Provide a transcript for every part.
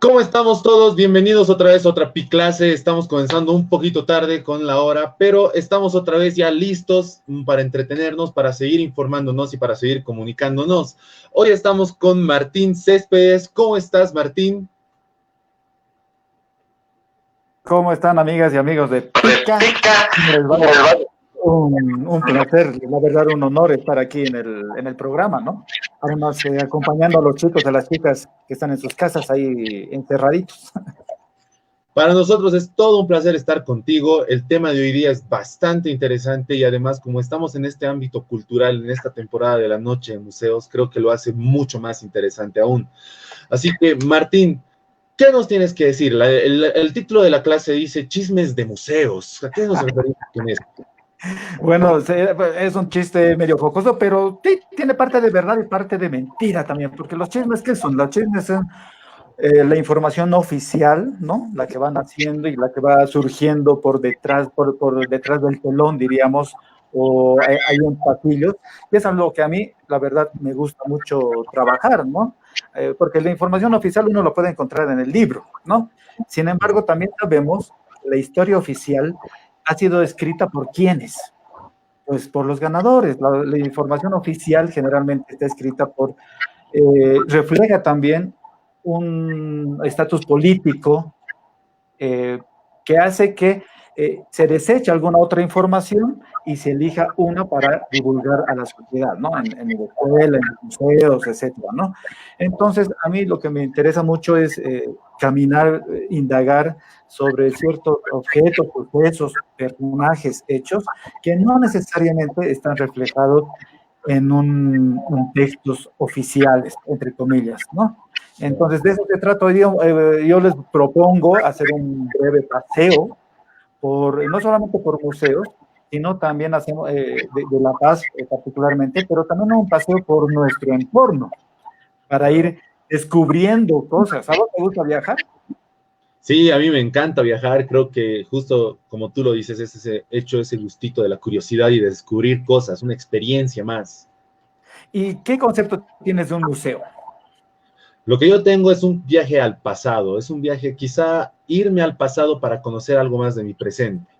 ¿Cómo estamos todos? Bienvenidos otra vez a otra Piclase. Estamos comenzando un poquito tarde con la hora, pero estamos otra vez ya listos para entretenernos, para seguir informándonos y para seguir comunicándonos. Hoy estamos con Martín Céspedes. ¿Cómo estás, Martín? ¿Cómo están, amigas y amigos de Pica? Un placer, la verdad, un honor estar aquí en el programa, ¿no? Además, acompañando a los chicos, a las chicas que están en sus casas ahí encerraditos. Para nosotros es todo un placer estar contigo. El tema de hoy día es bastante interesante y además, como estamos en este ámbito cultural, en esta temporada de la noche en museos, creo que lo hace mucho más interesante aún. Así que, Martín, ¿qué nos tienes que decir? El título de la clase dice Chismes de museos. ¿A qué nos referimos con esto? Bueno, es un chiste medio jocoso, pero sí, tiene parte de verdad y parte de mentira también, porque los chismes, ¿qué son? Los chismes son la información oficial, ¿no? La que van haciendo y la que va surgiendo por detrás, por detrás del telón, diríamos, o hay un pasillo. Y es algo que a mí, la verdad, me gusta mucho trabajar, ¿no? Porque la información oficial uno lo puede encontrar en el libro, ¿no? Sin embargo, también sabemos la historia oficial ha sido escrita por quiénes. Pues por los ganadores. La información oficial generalmente está escrita por, refleja también un estatus político eh, que hace que se deseche alguna otra información y se elija una para divulgar a la sociedad, ¿no? En la escuela, en los museos, etcétera, ¿no? Entonces, a mí lo que me interesa mucho es caminar, indagar sobre ciertos objetos, procesos, personajes, hechos, que no necesariamente están reflejados en un textos oficiales, entre comillas, ¿no? Entonces, de eso se trata hoy día. Yo les propongo hacer un breve paseo, no solamente por museos, sino también hacemos de La Paz particularmente, pero también un paseo por nuestro entorno, para ir descubriendo cosas. ¿A vos te gusta viajar? Sí, a mí me encanta viajar. Creo que justo como tú lo dices, es ese hecho, ese gustito de la curiosidad y de descubrir cosas, una experiencia más. ¿Y qué concepto tienes de un museo? Lo que yo tengo es un viaje al pasado, es un viaje quizá irme al pasado para conocer algo más de mi presente.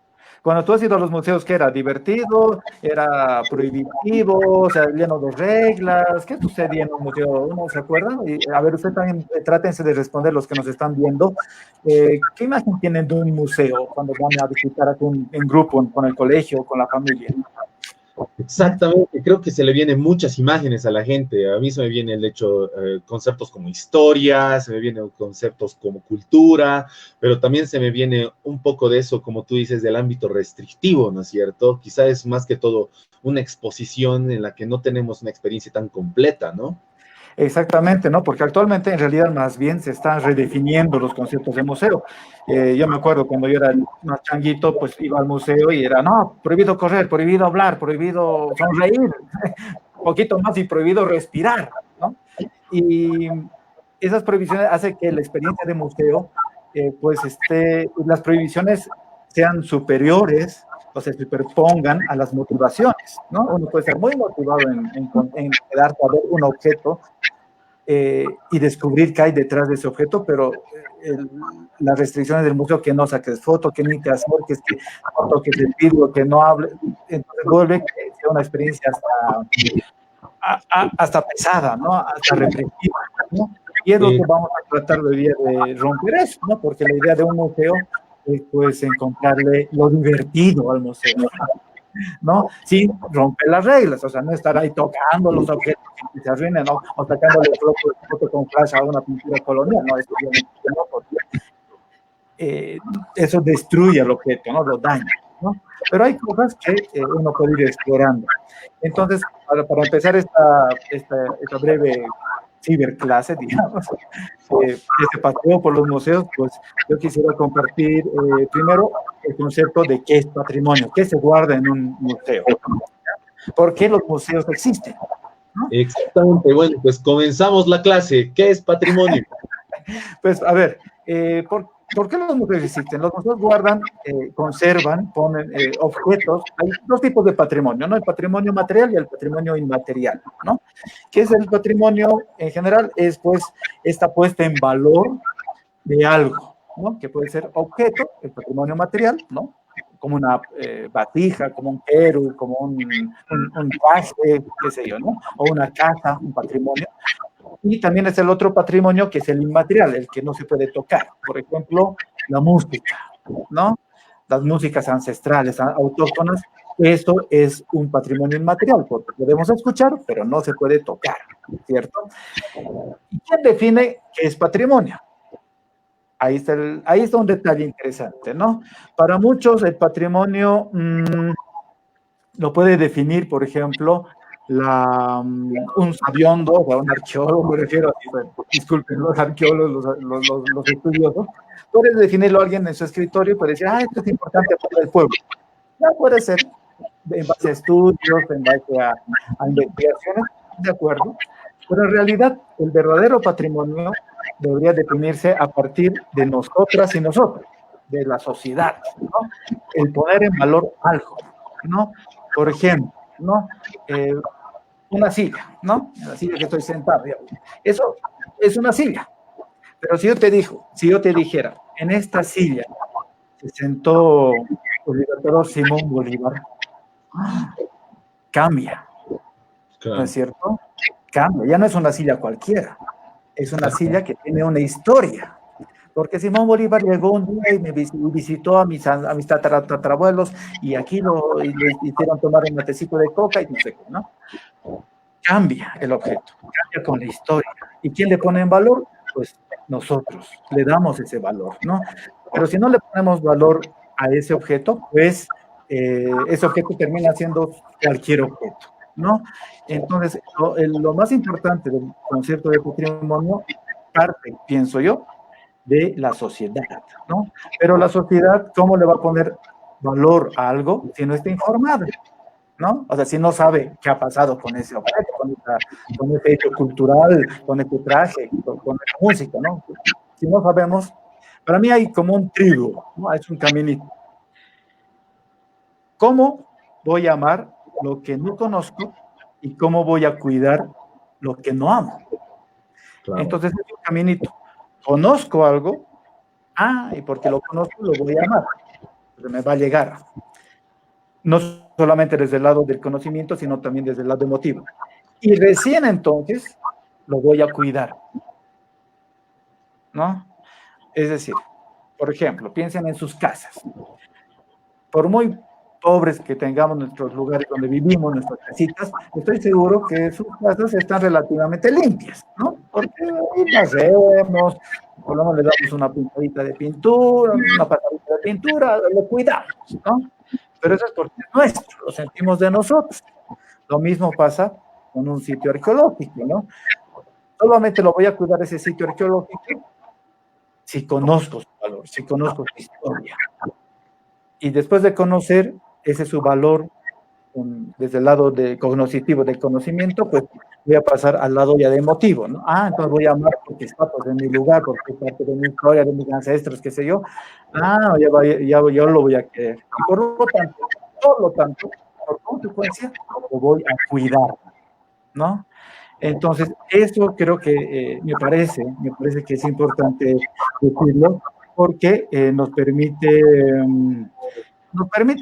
Cuando tú has ido a los museos, ¿qué era? ¿Divertido? ¿Era prohibitivo? O sea, lleno de reglas. ¿Qué sucedía en un museo? ¿Uno se acuerda? Y, a ver, usted también trátense de responder los que nos están viendo. ¿Qué imagen tienen de un museo cuando van a visitar en grupo, con el colegio, con la familia? Exactamente, creo que se le vienen muchas imágenes a la gente. A mí se me viene el hecho, conceptos como historia, se me vienen conceptos como cultura, pero también se me viene un poco de eso, como tú dices, del ámbito restrictivo, ¿no es cierto? Quizá es más que todo una exposición en la que no tenemos una experiencia tan completa, ¿no? Exactamente, ¿no? Porque actualmente en realidad más bien se están redefiniendo los conceptos de museo. Yo me acuerdo cuando yo era más changuito, pues iba al museo y era, no, prohibido correr, prohibido hablar, prohibido sonreír, un poquito más y prohibido respirar, ¿no? Y esas prohibiciones hacen que la experiencia de museo, pues las prohibiciones sean superiores o se superpongan a las motivaciones, ¿no? Uno puede estar muy motivado en quedarse a ver un objeto y descubrir qué hay detrás de ese objeto, pero las restricciones del museo, que no saques foto, que ni te acerques, que no toques el vidrio, que no hable, entonces vuelve que sea una experiencia hasta pesada, ¿no? Hasta reflexiva, ¿no? Y es lo que vamos a tratar hoy día de romper eso, ¿no? Porque la idea de un museo es pues encontrarle lo divertido al museo, ¿no? Sin romper las reglas, o sea, no estar ahí tocando los objetos que se arruinen, ¿no? O sacándole foto con flash a una pintura colonial, ¿no? Eso obviamente no, porque eso destruye el objeto, ¿no? Lo daña, ¿no? Pero hay cosas que uno puede ir explorando. Entonces, para empezar esta breve ciberclase, digamos, este paseo por los museos, pues yo quisiera compartir primero el concepto de qué es patrimonio, qué se guarda en un museo, por qué los museos existen, ¿no? Exactamente, bueno, pues comenzamos la clase. ¿Qué es patrimonio? Pues a ver, ¿por qué los museos existen? Los museos guardan, conservan, ponen objetos. Hay dos tipos de patrimonio, ¿no? El patrimonio material y el patrimonio inmaterial, ¿no? ¿Qué es el patrimonio en general? Es pues esta puesta en valor de algo, ¿no? Que puede ser objeto, el patrimonio material, ¿no? Como una vasija, como un querub, como un traje, qué sé yo, ¿no? O una casa, un patrimonio. Y también es el otro patrimonio que es el inmaterial, el que no se puede tocar. Por ejemplo, la música, ¿no? Las músicas ancestrales, autóctonas, eso es un patrimonio inmaterial, porque podemos escuchar, pero no se puede tocar, ¿cierto? ¿Y quién define qué es patrimonio? Ahí está un detalle interesante, ¿no? Para muchos el patrimonio lo puede definir, por ejemplo, un sabiondo, o un arqueólogo, me refiero a, disculpen, los arqueólogos, los estudiosos, puede definirlo alguien en su escritorio y puede decir, esto es importante para el pueblo. Ya puede ser en base a estudios, en base a investigaciones, de acuerdo, pero en realidad el verdadero patrimonio debería definirse a partir de nosotras y nosotros, de la sociedad, ¿no? El poner en valor algo, ¿no? Por ejemplo, ¿no? Una silla, ¿no? La silla que estoy sentado, digamos. Eso es una silla. Pero si yo te dijera, en esta silla se sentó el libertador Simón Bolívar, cambia, Claro. ¿no es cierto? Cambia, ya no es una silla cualquiera, es una silla que tiene una historia. Porque Simón Bolívar llegó un día y me visitó a mis tatarabuelos y aquí le hicieron tomar un matecito de coca y no sé qué, ¿no? Cambia el objeto, cambia con la historia. ¿Y quién le pone en valor? Pues nosotros le damos ese valor, ¿no? Pero si no le ponemos valor a ese objeto, pues ese objeto termina siendo cualquier objeto, ¿no? Entonces, lo más importante del concepto de patrimonio parte, pienso yo, de la sociedad, ¿no? Pero la sociedad, ¿cómo le va a poner valor a algo si no está informada? ¿No? O sea, si no sabe qué ha pasado con ese objeto, con ese hecho cultural, con ese traje, con esa música, ¿no? Si no sabemos, para mí hay como un trigo, ¿no? Es un caminito. ¿Cómo voy a amar lo que no conozco y cómo voy a cuidar lo que no amo? Claro. Entonces es un caminito. Conozco algo, y porque lo conozco lo voy a amar, me va a llegar. No solamente desde el lado del conocimiento, sino también desde el lado emotivo. Y recién entonces lo voy a cuidar, ¿no? Es decir, por ejemplo, piensen en sus casas. Por muy pobres que tengamos nuestros lugares donde vivimos, nuestras casitas, estoy seguro que sus casas están relativamente limpias, ¿no? Porque ahí nacemos, por lo menos le damos una pintadita de pintura, una patadita de pintura, lo cuidamos, ¿no? Pero eso es porque es nuestro, lo sentimos de nosotros. Lo mismo pasa con un sitio arqueológico, ¿no? Solamente lo voy a cuidar ese sitio arqueológico si conozco su valor, si conozco su historia. Y después de conocer ese su valor desde el lado de cognitivo, del conocimiento, pues voy a pasar al lado ya de emotivo, ¿no? Entonces voy a amar porque está pues, en mi lugar, porque es parte de mi historia, de mis ancestros, qué sé yo. Ya lo voy a querer. Y por lo tanto, por consecuencia, lo voy a cuidar, ¿no? Entonces, eso creo que me parece que es importante decirlo, porque nos permite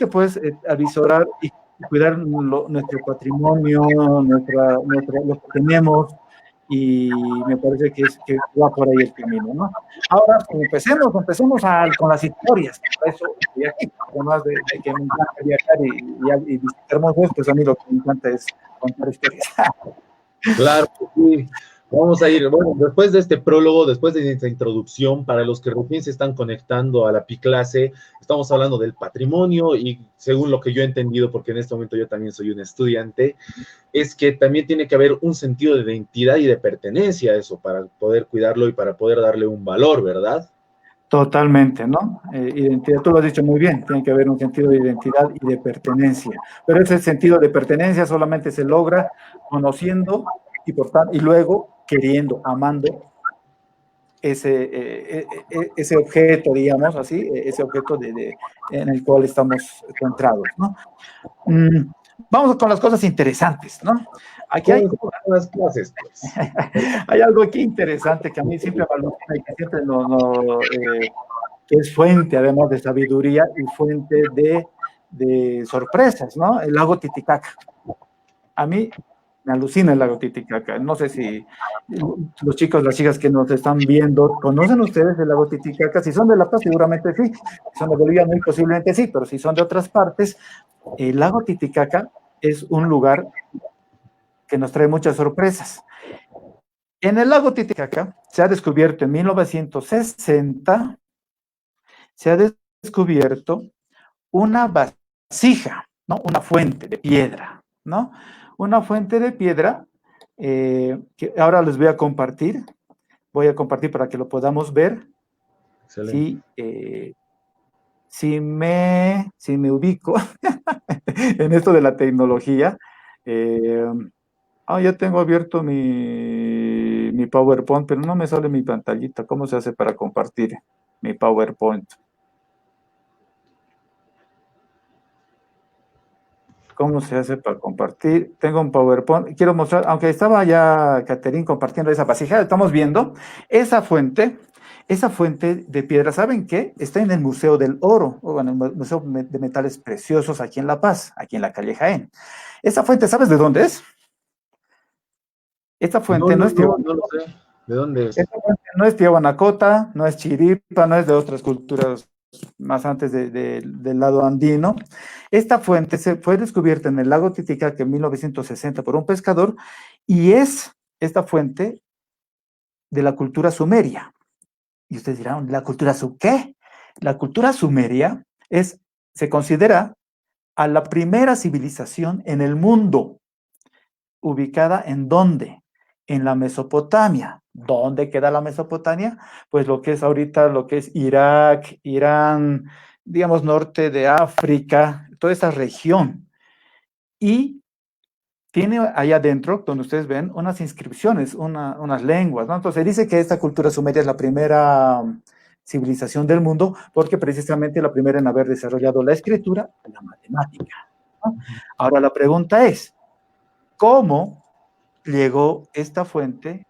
pues avisorar y cuidar nuestro patrimonio, lo que tenemos, y me parece que va por ahí el camino, ¿no? Ahora, empecemos con las historias. Por eso estoy aquí, además de que me encanta viajar y visitar museos, pues a mí lo que me encanta es contar historias. Claro, sí. Vamos a ir, bueno, después de este prólogo, después de esta introducción, para los que recién se están conectando a la PIClase, estamos hablando del patrimonio y según lo que yo he entendido, porque en este momento yo también soy un estudiante, es que también tiene que haber un sentido de identidad y de pertenencia a eso para poder cuidarlo y para poder darle un valor, ¿verdad? Totalmente, ¿no? Identidad, tú lo has dicho muy bien, tiene que haber un sentido de identidad y de pertenencia, pero ese sentido de pertenencia solamente se logra conociendo y luego queriendo, amando ese objeto, digamos así, ese objeto en el cual estamos centrados, ¿no? vamos con las cosas interesantes, ¿no? Aquí hay, las clases, pues. hay algo aquí interesante que a mí siempre me alucina y que siempre que es fuente, además de sabiduría y fuente de sorpresas, ¿no? El lago Titicaca. A mí me alucina el lago Titicaca. No sé si los chicos, las chicas que nos están viendo, ¿conocen ustedes el lago Titicaca? Si son de La Paz, seguramente sí. Si son de Bolivia, muy posiblemente sí, pero si son de otras partes, el lago Titicaca es un lugar que nos trae muchas sorpresas. En el lago Titicaca se ha descubierto en 1960, se ha descubierto una vasija, ¿no? Una fuente de piedra, ¿no? Una fuente de piedra que ahora les voy a compartir. Voy a compartir para que lo podamos ver. Excelente. Si me ubico en esto de la tecnología. Ya tengo abierto mi PowerPoint, pero no me sale mi pantallita. ¿Cómo se hace para compartir mi PowerPoint? ¿Cómo se hace para compartir? Tengo un PowerPoint. Quiero mostrar, aunque estaba ya Caterín compartiendo esa vasija, estamos viendo esa fuente de piedra. ¿Saben qué? Está en el Museo del Oro, o en el Museo de Metales Preciosos aquí en La Paz, aquí en la calle Jaén. Esa fuente, ¿sabes de dónde es? Esta fuente no es no lo sé. ¿De dónde es? Esta fuente no es Tiahuanacotta, no es Chiripa, no es de otras culturas más antes del lado andino. Esta fuente se fue descubierta en el lago Titicaca en 1960 por un pescador y es esta fuente de la cultura sumeria. Y ustedes dirán, ¿la cultura qué? La cultura sumeria se considera a la primera civilización en el mundo, ubicada ¿en dónde? En la Mesopotamia. ¿Dónde queda la Mesopotamia? Pues lo que es ahorita, lo que es Irak, Irán, digamos, norte de África, toda esa región. Y tiene allá adentro, donde ustedes ven, unas inscripciones, unas lenguas, ¿no? Entonces dice que esta cultura sumeria es la primera civilización del mundo, porque precisamente la primera en haber desarrollado la escritura y la matemática, ¿no? Ahora la pregunta es, ¿cómo llegó esta fuente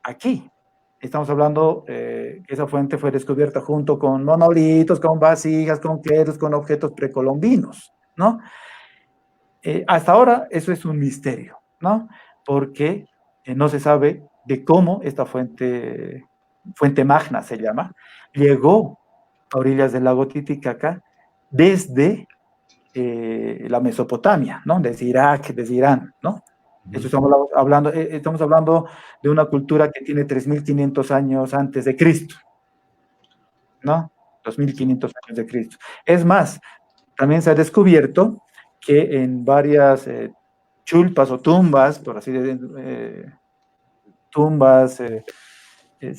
aquí? Estamos hablando que esa fuente fue descubierta junto con monolitos, con vasijas, con cleros, con objetos precolombinos, ¿no? Hasta ahora eso es un misterio, ¿no? Porque no se sabe de cómo esta fuente magna se llama, llegó a orillas del lago Titicaca desde la Mesopotamia, ¿no? Desde Irak, desde Irán, ¿no? Esto estamos hablando de una cultura que tiene 3.500 años antes de Cristo, ¿no? 2.500 años de Cristo. Es más, también se ha descubierto que en varias chulpas o tumbas, por así decirlo, se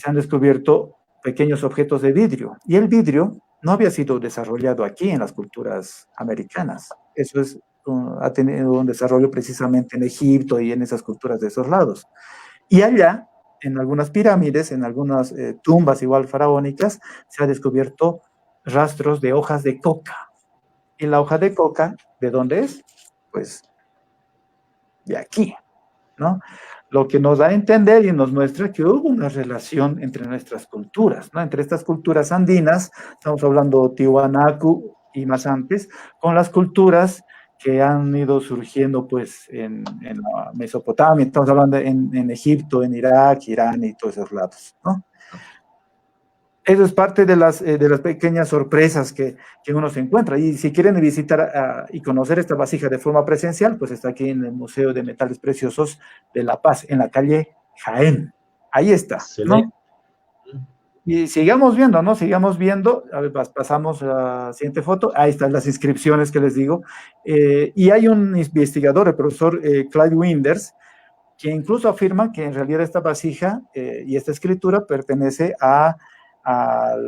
han descubierto pequeños objetos de vidrio. Y el vidrio no había sido desarrollado aquí en las culturas americanas. Eso ha tenido un desarrollo precisamente en Egipto y en esas culturas de esos lados. Y allá, en algunas pirámides, en algunas tumbas igual faraónicas, se ha descubierto rastros de hojas de coca. Y la hoja de coca, ¿de dónde es? Pues de aquí, ¿no? Lo que nos da a entender y nos muestra que hubo una relación entre nuestras culturas, ¿no? Entre estas culturas andinas, estamos hablando Tiwanaku y más antes, con las culturas que han ido surgiendo pues en la Mesopotamia, estamos hablando en Egipto, en Irak, Irán y todos esos lados, ¿no? Eso es parte de las pequeñas sorpresas que uno se encuentra. Y si quieren visitar y conocer esta vasija de forma presencial, pues está aquí en el Museo de Metales Preciosos de La Paz, en la calle Jaén. Ahí está, ¿no? Y sigamos viendo, ¿no? Sigamos viendo. A ver, pasamos a la siguiente foto. Ahí están las inscripciones que les digo. Y hay un investigador, el profesor Clyde Winders, que incluso afirma que en realidad esta vasija y esta escritura pertenece al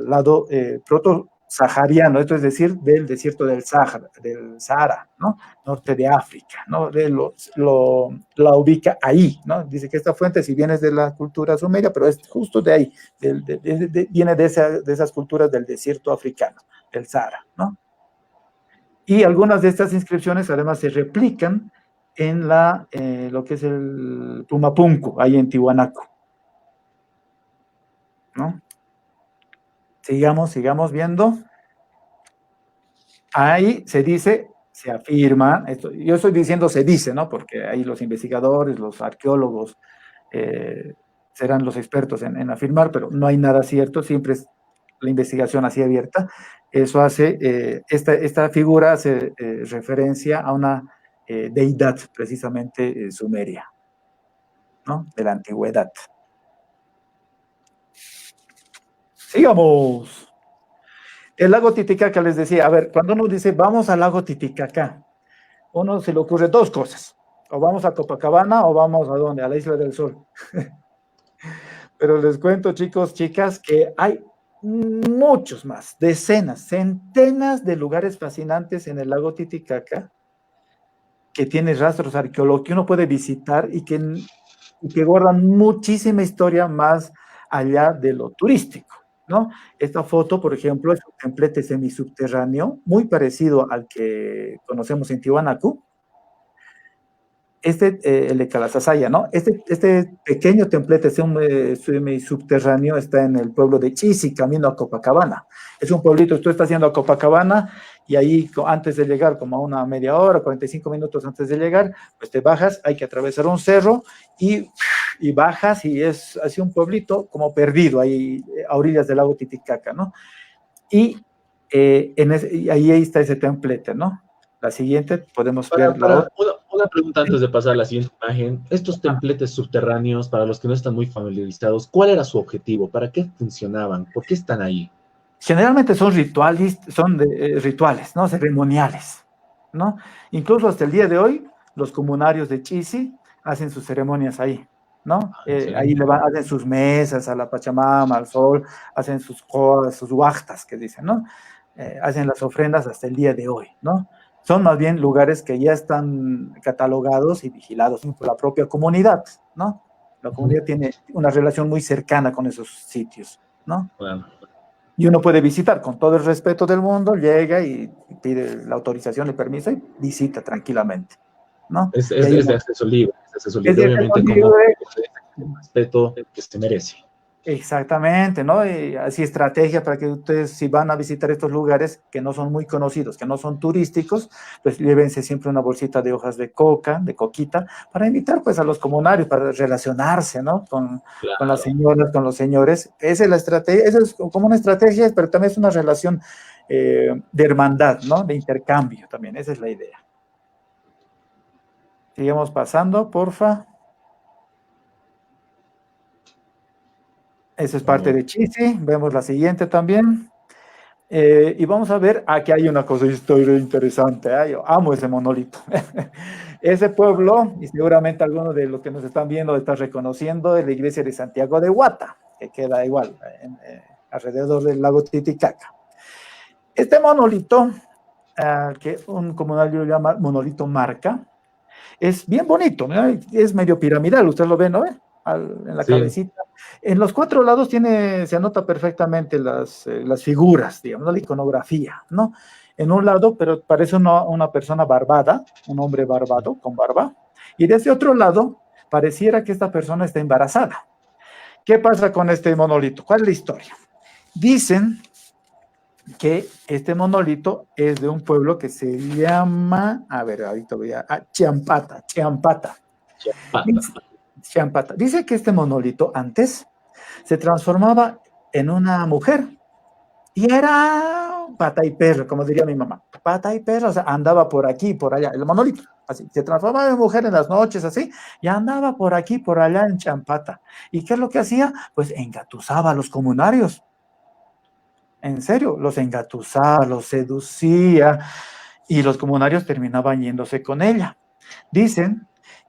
lado proto-sahariano, esto es decir, del desierto del Sahara, ¿no? Norte de África, ¿no? La ubica ahí, ¿no? Dice que esta fuente, si bien es de la cultura sumeria, pero es justo de ahí, viene de esas culturas del desierto africano, del Sahara, ¿no? Y algunas de estas inscripciones además se replican en lo que es el Pumapunku, ahí en Tiwanaku, ¿no? Sigamos viendo. Ahí se dice, se afirma, yo estoy diciendo se dice, ¿no? Porque ahí los investigadores, los arqueólogos serán los expertos en afirmar, pero no hay nada cierto, siempre es la investigación así abierta. Eso hace, esta figura hace referencia a una deidad precisamente sumeria, ¿no? De la antigüedad. Sigamos. El lago Titicaca, les decía, a ver, cuando uno dice vamos al lago Titicaca, uno se le ocurre dos cosas. O vamos a Copacabana o vamos a dónde, a la Isla del Sol. Pero les cuento, chicos, chicas, que hay muchos más, decenas, centenas de lugares fascinantes en el lago Titicaca que tiene rastros arqueológicos que uno puede visitar y que guardan muchísima historia más allá de lo turístico, ¿no? Esta foto, por ejemplo, es un templete semisubterráneo muy parecido al que conocemos en Tiwanaku. El de Calasasaya, ¿no? Este pequeño templete subterráneo está en el pueblo de Chisi, camino a Copacabana. Es un pueblito, tú estás yendo a Copacabana y ahí antes de llegar, como a una media hora, 45 minutos antes de llegar, pues te bajas, hay que atravesar un cerro y bajas y es así un pueblito como perdido ahí a orillas del lago Titicaca, ¿no? Y ahí está ese templete, ¿no? La siguiente, podemos ver la otra. Una pregunta antes de pasar a la siguiente imagen. Estos templetes subterráneos, para los que no están muy familiarizados, ¿cuál era su objetivo? ¿Para qué funcionaban? ¿Por qué están ahí? Generalmente son rituales, ¿no? Ceremoniales, ¿no? Incluso hasta el día de hoy, los comunarios de Chisi hacen sus ceremonias ahí, ¿no? Ahí hacen sus mesas a la Pachamama, al sol, hacen sus codas, sus huachtas, que dicen, ¿no? Hacen las ofrendas hasta el día de hoy, ¿no? Son más bien lugares que ya están catalogados y vigilados por la propia comunidad, ¿no? La comunidad tiene una relación muy cercana con esos sitios, ¿no? Bueno. Y uno puede visitar con todo el respeto del mundo, llega y pide la autorización, el permiso y visita tranquilamente, ¿no? Es de acceso libre, obviamente como el respeto que se merece. Exactamente, ¿no? Y así estrategia para que ustedes, si van a visitar estos lugares que no son muy conocidos, que no son turísticos, pues llévense siempre una bolsita de hojas de coca, de coquita, para invitar pues a los comunarios, para relacionarse, ¿no? Con las señoras, con los señores. Esa es la estrategia, esa es como una estrategia, pero también es una relación de hermandad, ¿no? De intercambio también, esa es la idea. Sigamos pasando, porfa. Esa es parte de Chisi. Vemos la siguiente también. Y vamos a ver, aquí hay una cosa interesante. Yo amo ese monolito. Ese pueblo, y seguramente algunos de los que nos están viendo están reconociendo, es la iglesia de Santiago de Huata, que queda igual alrededor del lago Titicaca. Este monolito, que un comunal llama monolito marca, es bien bonito, ¿no? Es medio piramidal, usted lo ve, ¿no? En la cabecita. En los cuatro lados se anota perfectamente las figuras, digamos, la iconografía, ¿no? En un lado, pero parece una persona barbada, un hombre barbado, con barba, y de ese otro lado, pareciera que esta persona está embarazada. ¿Qué pasa con este monolito? ¿Cuál es la historia? Dicen que este monolito es de un pueblo que se llama, a ver, ahorita voy a, Chiampata. Dice que este monolito antes se transformaba en una mujer y era pata y perro, como diría mi mamá, pata y perro, o sea, andaba por aquí, por allá, el monolito, así, se transformaba en mujer en las noches, así, y andaba por aquí, por allá en Champata. ¿Y qué es lo que hacía? Pues engatusaba a los comunarios. En serio, los engatusaba, los seducía, y los comunarios terminaban yéndose con ella. Dicen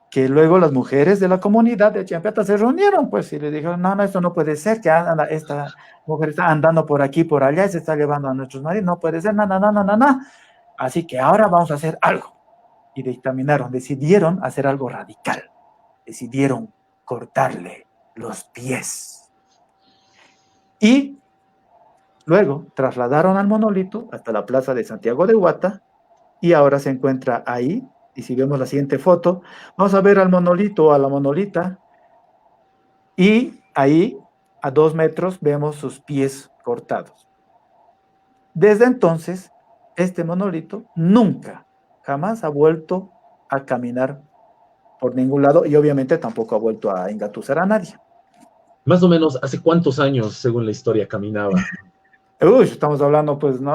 que luego las mujeres de la comunidad de Chiampata se reunieron, pues, y le dijeron, no, esto no puede ser, que esta mujer está andando por aquí, por allá, y se está llevando a nuestros maridos, no puede ser, no. Así que ahora vamos a hacer algo. Y decidieron hacer algo radical. Decidieron cortarle los pies. Y luego trasladaron al monolito hasta la plaza de Santiago de Huata y ahora se encuentra ahí. Y si vemos la siguiente foto, vamos a ver al monolito o a la monolita, y ahí a 2 metros vemos sus pies cortados. Desde entonces, este monolito nunca, jamás ha vuelto a caminar por ningún lado y obviamente tampoco ha vuelto a engatusar a nadie. Más o menos, ¿hace cuántos años, según la historia, caminaba? Uy, estamos hablando, pues, ¿no?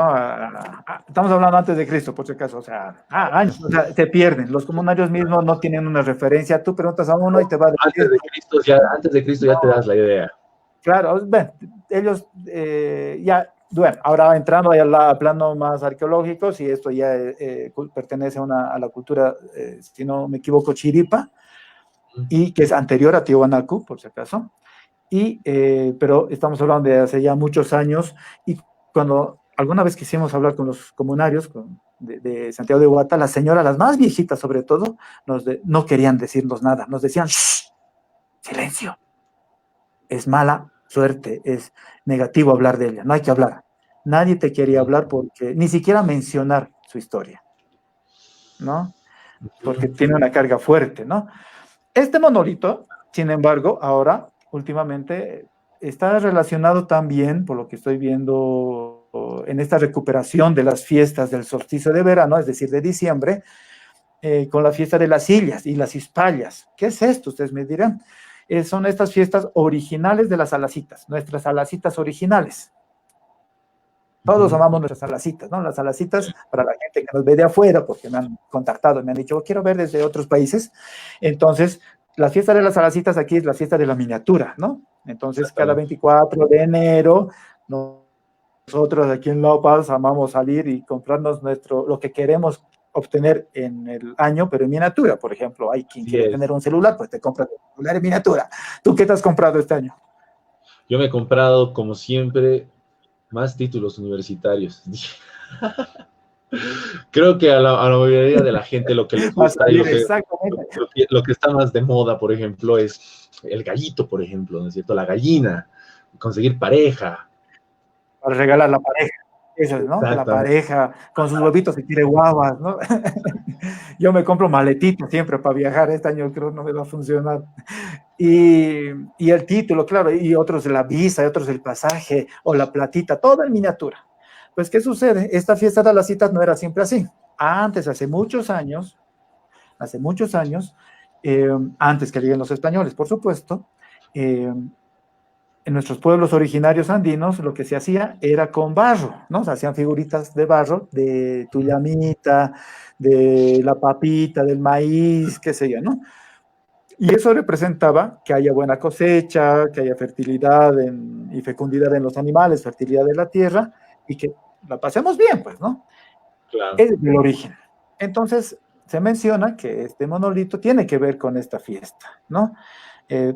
Estamos hablando antes de Cristo, por si acaso, o sea, años, o sea, se pierden. Los comunarios mismos no tienen una referencia. Tú preguntas a uno y te va a decir. Antes de Cristo ya te das la idea. Claro, ven, ellos ya, bueno, ahora entrando al plano más arqueológico, si esto ya pertenece a la cultura, si no me equivoco, Chiripa, y que es anterior a Tiwanaku, por si acaso. Pero estamos hablando de hace ya muchos años, y cuando alguna vez quisimos hablar con los comunarios de Santiago de Huata, las señoras, las más viejitas sobre todo, no querían decirnos nada, nos decían, ¡shh! ¡Silencio! Es mala suerte, es negativo hablar de ella, no hay que hablar. Nadie te quería hablar porque, ni siquiera mencionar su historia, ¿no? Porque tiene una carga fuerte, ¿no? Este monolito, sin embargo, ahora, últimamente, está relacionado también, por lo que estoy viendo en esta recuperación de las fiestas del solsticio de verano, es decir, de diciembre, con la fiesta de las sillas y las hispallas. ¿Qué es esto? Ustedes me dirán. Son estas fiestas originales de las alacitas, nuestras alacitas originales. Todos amamos nuestras alacitas, ¿no? Las alacitas, para la gente que nos ve de afuera, porque me han contactado y me han dicho, quiero ver desde otros países. Entonces, la fiesta de las alacitas aquí es la fiesta de la miniatura, ¿no? Entonces, cada 24 de enero, nosotros aquí en La Paz amamos salir y comprarnos lo que queremos obtener en el año, pero en miniatura. Por ejemplo, hay quien quiere tener un celular, pues te compras un celular en miniatura. ¿Tú qué te has comprado este año? Yo me he comprado, como siempre, más títulos universitarios. Creo que a la mayoría de la gente lo que les gusta y lo que está más de moda, por ejemplo, es el gallito, por ejemplo, ¿no es cierto? La gallina, conseguir pareja. Para regalar la pareja. Eso es, ¿no? La pareja con sus huevitos se quiere guavas, ¿no? Yo me compro maletita siempre para viajar. Este año creo no me va a funcionar. Y el título, claro, y otros la visa, y otros el pasaje, o la platita, todo en miniatura. Pues, ¿qué sucede? Esta fiesta de las citas no era siempre así. Antes, hace muchos años, antes que lleguen los españoles, por supuesto, en nuestros pueblos originarios andinos, lo que se hacía era con barro, ¿no? Se hacían figuritas de barro, de tuyamita, de la papita, del maíz, qué sé yo, ¿no? Y eso representaba que haya buena cosecha, que haya fertilidad y fecundidad en los animales, fertilidad de la tierra, y que la pasemos bien, pues, ¿no? Claro. Es el origen. Entonces, se menciona que este monolito tiene que ver con esta fiesta, ¿no?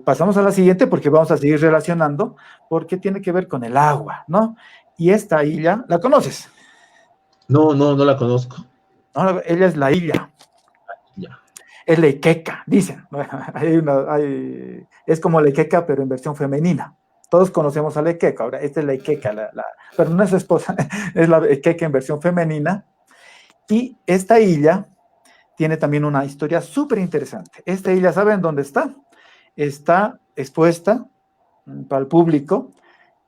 Pasamos a la siguiente porque vamos a seguir relacionando, porque tiene que ver con el agua, ¿no? Y esta isla, ¿la conoces? No la conozco. No, ella es la isla. Ya. Es la Iqueca, dicen. Es como la Iqueca, pero en versión femenina. Todos conocemos a la Iqueca. Ahora, esta es la Iqueca, pero no es su esposa, es la Iqueca en versión femenina. Y esta isla tiene también una historia súper interesante. Esta isla, ¿saben dónde está? Está expuesta para el público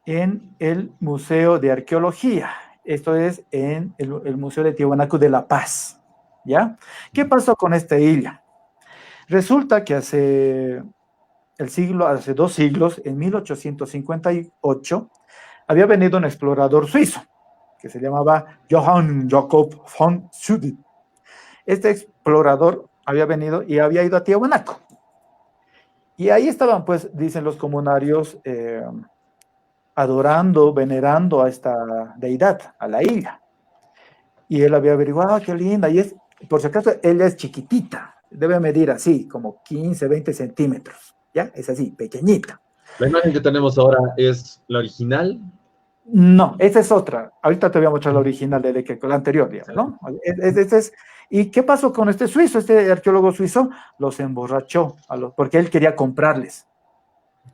en el Museo de Arqueología. Esto es en el Museo de Tiwanaku de La Paz, ¿ya? ¿Qué pasó con esta isla? Resulta que hace 2 siglos, en 1858, había venido un explorador suizo que se llamaba Johann Jakob von Schütte. Este explorador había venido y había ido a Tiwanaku. Y ahí estaban, pues, dicen los comunarios, adorando, venerando a esta deidad, a la isla. Y él había averiguado, qué linda, y por si acaso, ella es chiquitita, debe medir así, como 15, 20 centímetros, ¿ya? Es así, pequeñita. La imagen que tenemos ahora es la original. No, esa es otra. Ahorita te voy a mostrar la original la anterior, digamos, ¿no? ¿Y qué pasó con este suizo, este arqueólogo suizo? Los emborrachó, porque él quería comprarles.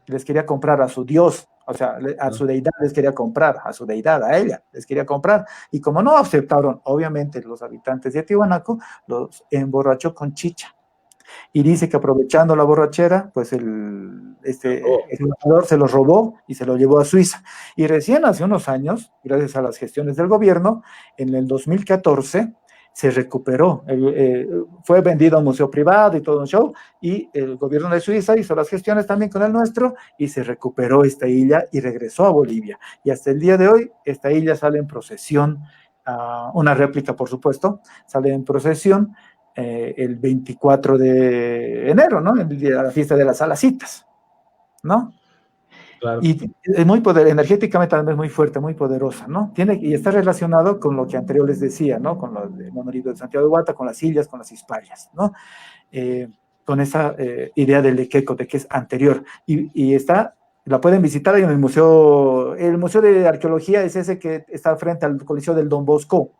Les quería comprar a su dios, O sea, a su deidad les quería comprar, a su deidad, a ella, les quería comprar. Y como no aceptaron, obviamente, los habitantes de Tiwanaku, los emborrachó con chicha. Y dice que aprovechando la borrachera, pues el embajador se lo robó y se lo llevó a Suiza. Y recién hace unos años, gracias a las gestiones del gobierno, en el 2014 se recuperó, fue vendido a un museo privado y todo un show, y el gobierno de Suiza hizo las gestiones también con el nuestro, y se recuperó esta isla y regresó a Bolivia. Y hasta el día de hoy, esta isla sale en procesión, una réplica por supuesto, sale en procesión el 24 de enero, ¿no? El día de la fiesta de las Alacitas, ¿no? Claro. Y es muy energéticamente también es muy fuerte, muy poderosa, ¿no? Y está relacionado con lo que anterior les decía, ¿no? Con los monolitos de Santiago de Guata, con las sillas, con las hispalias, ¿no? Con esa idea del Lequeco, de que es anterior. Y la pueden visitar en el museo de arqueología es ese que está frente al Coliseo del Don Bosco,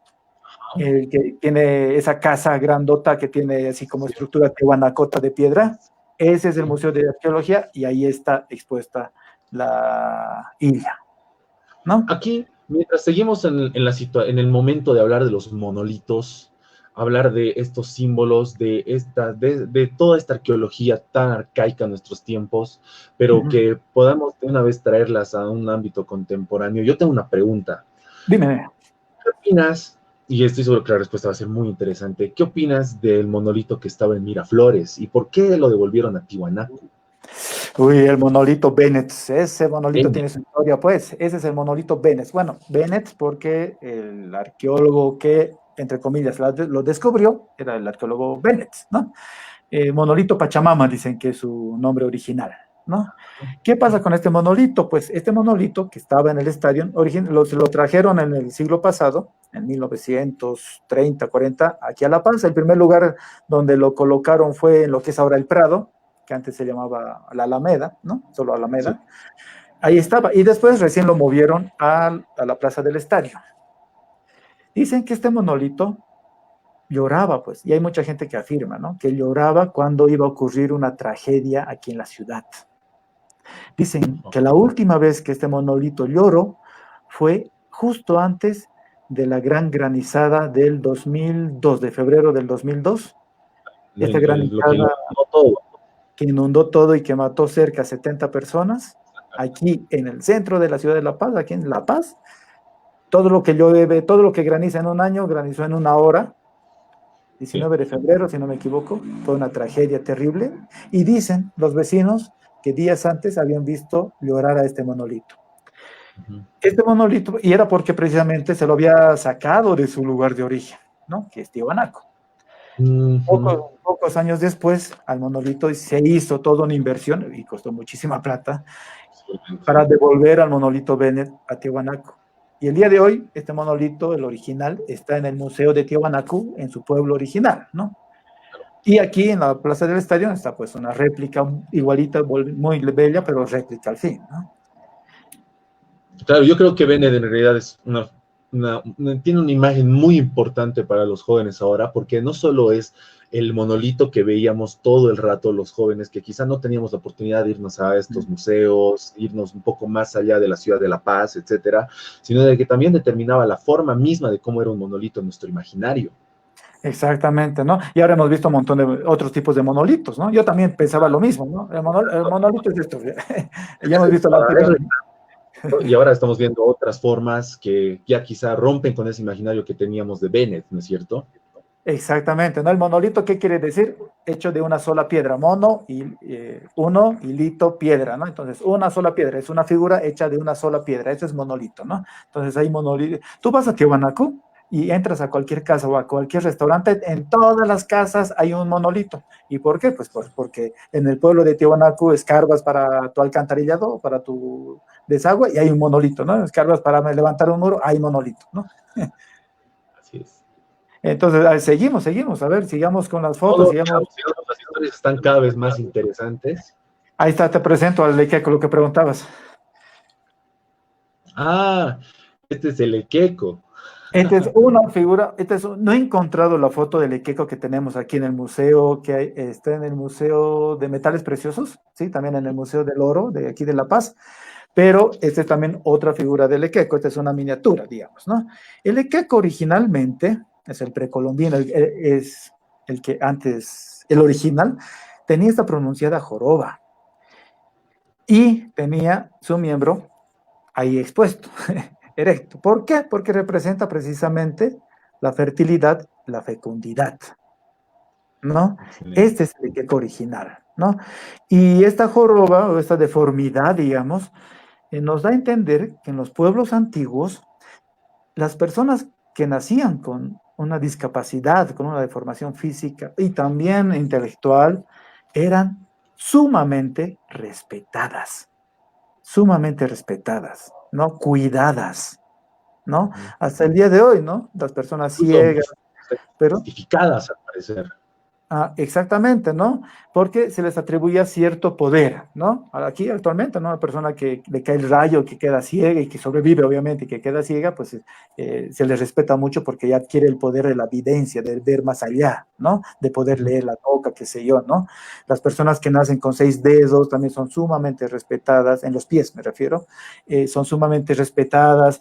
el que tiene esa casa grandota que tiene así como estructura tehuanacota de piedra. Ese es el Museo de Arqueología y ahí está expuesta la isla, ¿no? Aquí, mientras seguimos en el momento de hablar de los monolitos, hablar de estos símbolos, de toda esta arqueología tan arcaica en nuestros tiempos, pero que podamos de una vez traerlas a un ámbito contemporáneo. Yo tengo una pregunta. Dime. ¿Qué opinas? Y estoy seguro que la respuesta va a ser muy interesante. ¿Qué opinas del monolito que estaba en Miraflores y por qué lo devolvieron a Tiwanaku? Uy, el monolito Bennett, ese monolito tiene su historia, pues, ese es el monolito Bennett. Bueno, Bennett porque el arqueólogo que, entre comillas, lo descubrió era el arqueólogo Bennett, ¿no? Monolito Pachamama, dicen que es su nombre original, ¿no? ¿Qué pasa con este monolito? Pues este monolito que estaba en el estadio, lo trajeron en el siglo pasado, en 1930, 40, aquí a La Paz. El primer lugar donde lo colocaron fue en lo que es ahora el Prado, que antes se llamaba la Alameda, ¿no? Solo Alameda. Sí. Ahí estaba. Y después recién lo movieron a la Plaza del Estadio. Dicen que este monolito lloraba, pues, y hay mucha gente que afirma, ¿no? Que lloraba cuando iba a ocurrir una tragedia aquí en la ciudad. Dicen que la última vez que este monolito lloró fue justo antes de la gran granizada del 2002, de febrero del 2002. Esta granizada que inundó todo y que mató cerca de 70 personas, aquí en el centro de la ciudad de La Paz, aquí en La Paz. Todo lo que llueve, todo lo que graniza en un año, granizó en una hora. 19 de febrero, si no me equivoco, fue una tragedia terrible. Y dicen los vecinos que días antes habían visto llorar a este monolito. Este monolito, y era porque precisamente se lo había sacado de su lugar de origen, ¿no? Que es Tiwanaku. Pocos años después, al monolito se hizo toda una inversión, y costó muchísima plata, para devolver al monolito Bennett a Tiwanaku. Y el día de hoy, este monolito, el original, está en el Museo de Tiwanaku, en su pueblo original, ¿no? Y aquí en la Plaza del Estadio está pues una réplica igualita, muy bella, pero réplica al fin, ¿no? Claro, yo creo que Bennett en realidad es tiene una imagen muy importante para los jóvenes ahora, porque no solo es el monolito que veíamos todo el rato los jóvenes, que quizá no teníamos la oportunidad de irnos a estos museos, irnos un poco más allá de la ciudad de La Paz, etcétera, sino de que también determinaba la forma misma de cómo era un monolito en nuestro imaginario. Exactamente, ¿no? Y ahora hemos visto un montón de otros tipos de monolitos, ¿no? Yo también pensaba lo mismo, ¿no? El monolito es esto. Ya hemos visto la anterior. Y ahora estamos viendo otras formas que ya quizá rompen con ese imaginario que teníamos de Bennett, ¿no es cierto? Exactamente, ¿no? El monolito, ¿qué quiere decir? Hecho de una sola piedra, mono y uno y lito, piedra, ¿no? Entonces, una sola piedra, es una figura hecha de una sola piedra, eso es monolito, ¿no? Entonces, hay monolito. Tú vas a Tiwanaku y entras a cualquier casa o a cualquier restaurante, en todas las casas hay un monolito. ¿Y por qué? Pues porque en el pueblo de Tiwanaku escarbas para tu alcantarillado, para tu desagüe, y hay un monolito, ¿no? Escarbas para levantar un muro, hay monolito, ¿no? Así es. Entonces, seguimos, a ver, sigamos con las fotos. Las historias están cada vez más interesantes. Ahí está, te presento al Lequeco, lo que preguntabas. Ah, este es el Lequeco. Esta es una figura, no he encontrado la foto del Lequeco que tenemos aquí en el museo, está en el Museo de Metales Preciosos, sí, también en el Museo del Oro de aquí de La Paz, Pero esta es también otra figura del equeco, esta es una miniatura, digamos, ¿no? El equeco originalmente, es el precolombino, es el que antes, el original, tenía esta pronunciada joroba y tenía su miembro ahí expuesto, erecto. ¿Por qué? Porque representa precisamente la fertilidad, la fecundidad, ¿no? Excelente. Este es el equeco original, ¿no? Y esta joroba o esta deformidad, digamos, nos da a entender que en los pueblos antiguos, las personas que nacían con una discapacidad, con una deformación física y también intelectual, eran sumamente respetadas, ¿no? Cuidadas, ¿no? Hasta el día de hoy, ¿no? Las personas Incluso ciegas, pero justificadas al parecer. exactamente, ¿no? Porque se les atribuía cierto poder, ¿no? Aquí actualmente, ¿no? Una persona que le cae el rayo, que queda ciega y que sobrevive, obviamente, y que queda ciega, pues se les respeta mucho porque ya adquiere el poder de la evidencia, de ver más allá, ¿no? De poder leer la boca, qué sé yo, ¿no? Las personas que nacen con 6 dedos también son sumamente respetadas, en los pies me refiero, son sumamente respetadas.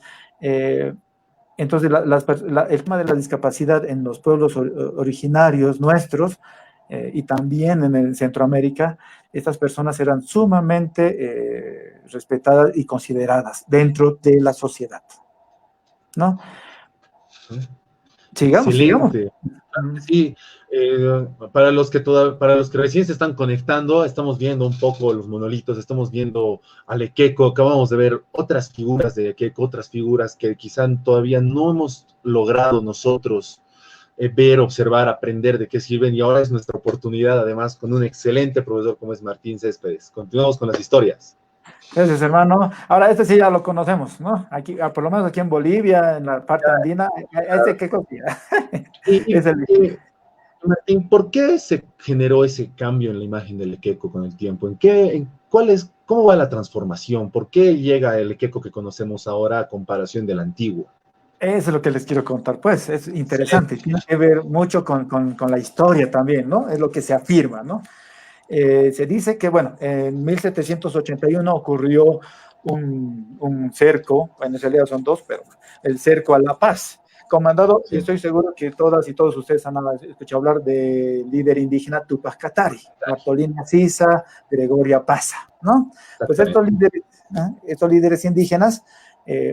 Entonces, el tema de la discapacidad en los pueblos originarios nuestros y también en el Centroamérica, estas personas eran sumamente respetadas y consideradas dentro de la sociedad, ¿no? Sigamos. Excelente. Sí, para los que recién se están conectando, estamos viendo un poco los monolitos, estamos viendo al Ekeko, acabamos de ver otras figuras de Ekeko, otras figuras que quizá todavía no hemos logrado nosotros ver, observar, aprender de qué sirven, y ahora es nuestra oportunidad, además, con un excelente profesor como es Martín Céspedes. Continuamos con las historias. Gracias, hermano. Ahora, este sí ya lo conocemos, ¿no? Aquí, por lo menos aquí en Bolivia, en la parte andina, este qué copia. Y, Es el Martín, ¿por qué se generó ese cambio en la imagen del Ekeko con el tiempo? ¿Cómo va la transformación? ¿Por qué llega el Ekeko que conocemos ahora a comparación del antiguo? Eso es lo que les quiero contar, pues es interesante, Excelente. tiene que ver mucho con la historia también, ¿no? Es lo que se afirma, ¿no? Se dice que, bueno, en 1781 ocurrió un cerco, bueno, en realidad son dos, pero el cerco a La Paz, comandado, y Sí. estoy seguro que todas y todos ustedes han escuchado hablar del líder indígena Tupac Katari, Bartolina Sisa, Gregoria Pasa, ¿no? Pues Exactamente. estos líderes indígenas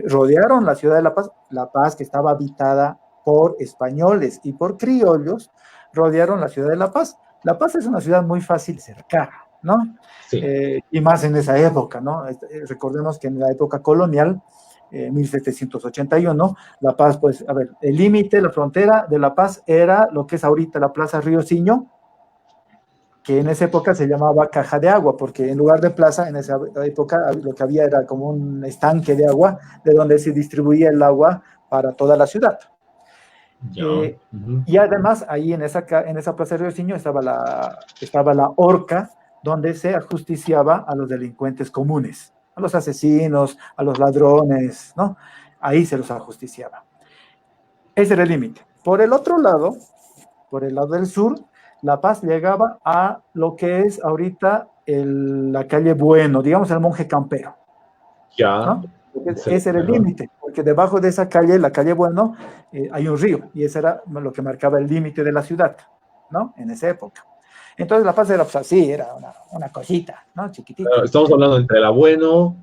rodearon la ciudad de La Paz, que estaba habitada por españoles y por criollos, rodearon la ciudad de La Paz. La Paz es una ciudad muy fácil de cercar, ¿no? Sí. Y más en esa época, ¿no? Recordemos que en la época colonial, 1781, La Paz, pues, a ver, el límite, la frontera de La Paz era lo que es ahorita la Plaza Río Siño, que en esa época se llamaba Caja de Agua, porque en lugar de plaza, en esa época lo que había era como un estanque de agua, de donde se distribuía el agua para toda la ciudad. Ya. Y además, ahí en esa plaza de Río estaba la horca, donde se ajusticiaba a los delincuentes comunes, a los asesinos, a los ladrones, ¿no? Ahí se los ajusticiaba. Ese era el límite. Por el otro lado, por el lado del sur, La Paz llegaba a lo que es ahorita la calle Bueno, digamos el Monje Campero, Ya. ¿no? Ese era el límite, porque debajo de esa calle, la calle Bueno, hay un río, y ese era lo que marcaba el límite de la ciudad, ¿no? En esa época. Entonces La Paz era pues así, era una cosita, ¿no? Chiquitita. Estamos hablando entre el Abueno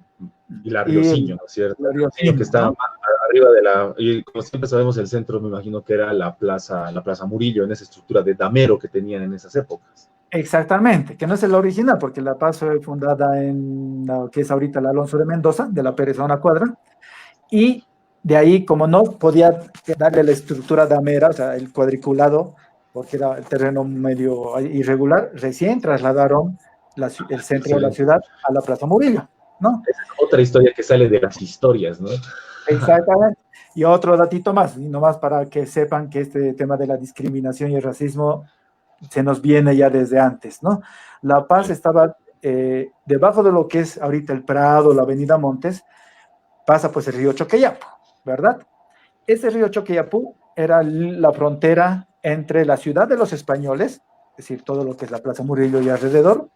y la Y Rioseño, ¿no es cierto? el El río Rioseño que Fino, está ¿no? más arriba de y como siempre sabemos, el centro, me imagino que era la plaza Murillo, en esa estructura de damero que tenían en esas épocas. Exactamente, que no es el original, porque La Paz fue fundada en lo que es ahorita la Alonso de Mendoza, de la Pérez a una cuadra, y de ahí, como no podía darle la estructura damera, o sea, el cuadriculado, porque era el terreno medio irregular, recién trasladaron el centro de la Excelente. ciudad a la Plaza Murillo, ¿no? Esa es otra historia que sale de las historias, ¿no? Exactamente. Y otro datito más, y nomás para que sepan que este tema de la discriminación y el racismo se nos viene ya desde antes, ¿no? La Paz estaba debajo de lo que es ahorita el Prado, la Avenida Montes, pasa pues el río Choqueyapo, ¿verdad? Ese río Choqueyapo era la frontera entre la ciudad de los españoles, es decir, todo lo que es la Plaza Murillo y alrededor,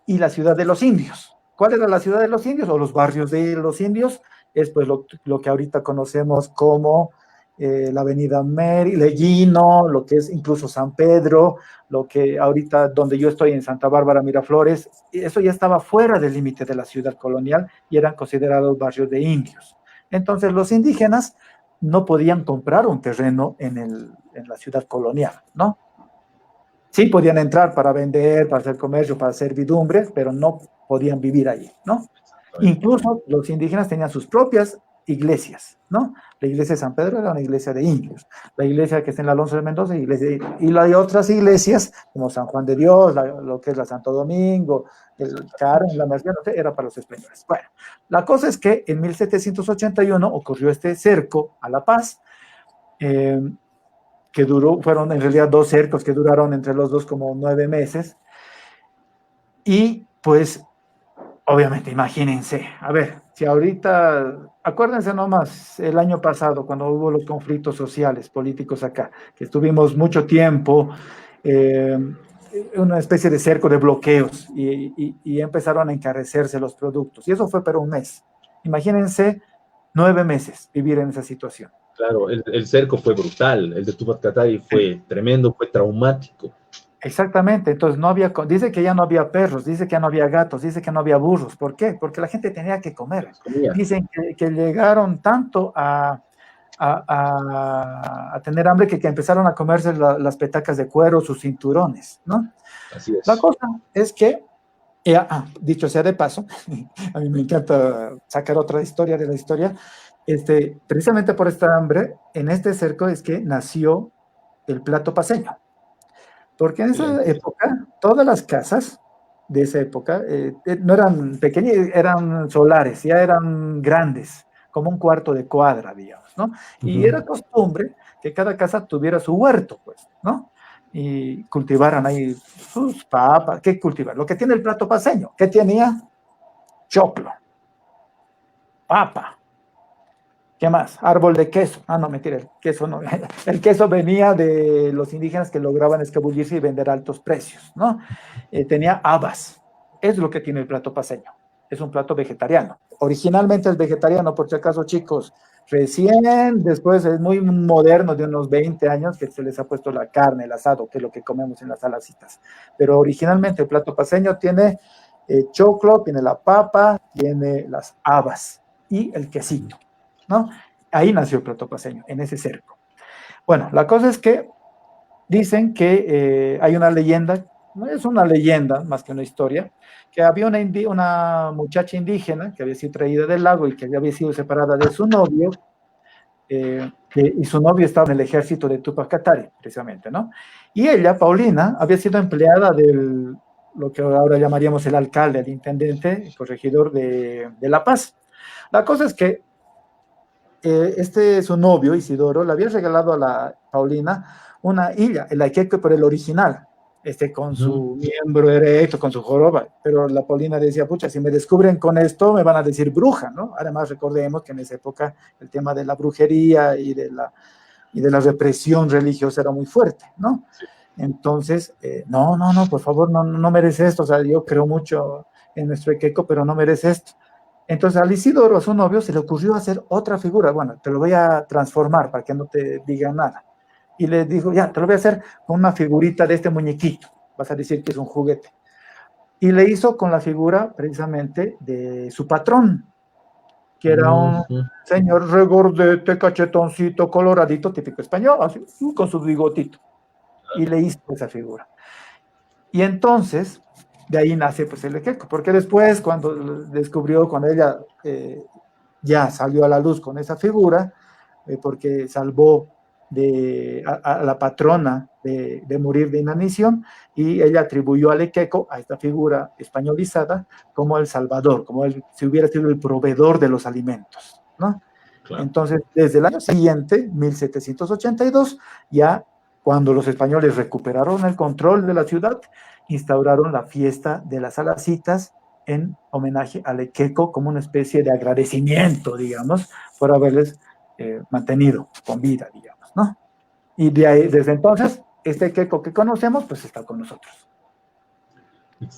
y la ciudad de los indios. ¿Cuál era la ciudad de los indios o los barrios de los indios? Es pues lo que ahorita conocemos como la avenida Mary, Leguino, lo que es incluso San Pedro, lo que ahorita donde yo estoy en Santa Bárbara, Miraflores, eso ya estaba fuera del límite de la ciudad colonial y eran considerados barrios de indios. Entonces los indígenas no podían comprar un terreno en la ciudad colonial, ¿no? Sí podían entrar para vender, para hacer comercio, para hacer servidumbre, pero no podían vivir allí, ¿no? Incluso los indígenas tenían sus propias iglesias, ¿no? La iglesia de San Pedro era una iglesia de indios, la iglesia que está en el Alonso de Mendoza, y hay otras iglesias, como San Juan de Dios, lo que es la Santo Domingo, el Carmen, la Merced, no sé, era para los españoles. Bueno, la cosa es que en 1781 ocurrió este cerco a La Paz, eh, que fueron en realidad 2 cercos que duraron entre los dos como 9 meses, y pues obviamente, imagínense, a ver, si ahorita, acuérdense nomás, el año pasado, cuando hubo los conflictos sociales, políticos acá, que estuvimos mucho tiempo, eh, una especie de cerco de bloqueos y empezaron a encarecerse los productos. Y eso fue pero un mes. Imagínense 9 meses vivir en esa situación. Claro, el cerco fue brutal, el de Tupac Katari fue tremendo, fue traumático. Exactamente, entonces no había, dice que ya no había perros, dice que ya no había gatos, dice que no había burros. ¿Por qué? Porque la gente tenía que comer. Dicen que llegaron tanto a tener hambre que empezaron a comerse las petacas de cuero, sus cinturones, ¿no? Así es. La cosa es que, dicho sea de paso, a mí me encanta sacar otra historia de la historia, precisamente por esta hambre, en este cerco es que nació el plato paceño. Porque en esa época, todas las casas de esa época no eran pequeñas, eran solares, ya eran grandes, como un cuarto de cuadra, digamos, ¿no? Y era costumbre que cada casa tuviera su huerto, pues, ¿no? Y cultivaran ahí sus papas. ¿Qué cultivar? Lo que tiene el plato paceño. ¿Qué tenía? Choclo, papa. ¿Qué más? Árbol de queso. No, mentira, el queso no. El queso venía de los indígenas que lograban escabullirse y vender a altos precios, ¿no? Tenía habas. Es lo que tiene el plato paceño. Es un plato vegetariano. Originalmente es vegetariano, por si acaso, chicos. Recién, después es muy moderno, de unos 20 años, que se les ha puesto la carne, el asado, que es lo que comemos en las salacitas. Pero originalmente el plato paceño tiene choclo, tiene la papa, tiene las habas y el quesito, ¿no? Ahí nació el plato paceño, en ese cerco. Bueno, la cosa es que dicen que hay una leyenda, no es una leyenda más que una historia, que había una muchacha indígena que había sido traída del lago y que había sido separada de su novio, y su novio estaba en el ejército de Tupac Katari, precisamente, ¿no? Y ella, Paulina, había sido empleada del, lo que ahora llamaríamos el alcalde, el intendente, el corregidor de La Paz. La cosa es que su novio, Isidoro, le había regalado a la Paulina una hilla, el Aikeque, pero el original, con su miembro erecto, con su joroba, pero la Paulina decía, pucha, si me descubren con esto, me van a decir bruja, ¿no? Además, recordemos que en esa época el tema de la brujería y de la represión religiosa era muy fuerte, ¿no? Entonces, no, por favor, no merece esto, o sea, yo creo mucho en nuestro Aikeco, pero no merece esto. Entonces al Isidoro, a su novio, se le ocurrió hacer otra figura. Bueno, te lo voy a transformar para que no te diga nada. Y le dijo, ya, te lo voy a hacer con una figurita de este muñequito. Vas a decir que es un juguete. Y le hizo con la figura precisamente de su patrón, que era un señor regordete, cachetoncito, coloradito, típico español, así, con su bigotito. Y le hizo esa figura. Y entonces, de ahí nace pues el Equeco, porque después cuando ella ya salió a la luz con esa figura, porque salvó a la patrona de morir de inanición, y ella atribuyó al Equeco, a esta figura españolizada, como el salvador, como si hubiera sido el proveedor de los alimentos, ¿no? Claro. Entonces, desde el año siguiente, 1782, ya cuando los españoles recuperaron el control de la ciudad, instauraron la fiesta de las Salacitas en homenaje al Equeco, como una especie de agradecimiento, digamos, por haberles mantenido con vida, digamos, ¿no? Y de ahí, desde entonces, este Equeco que conocemos, pues está con nosotros.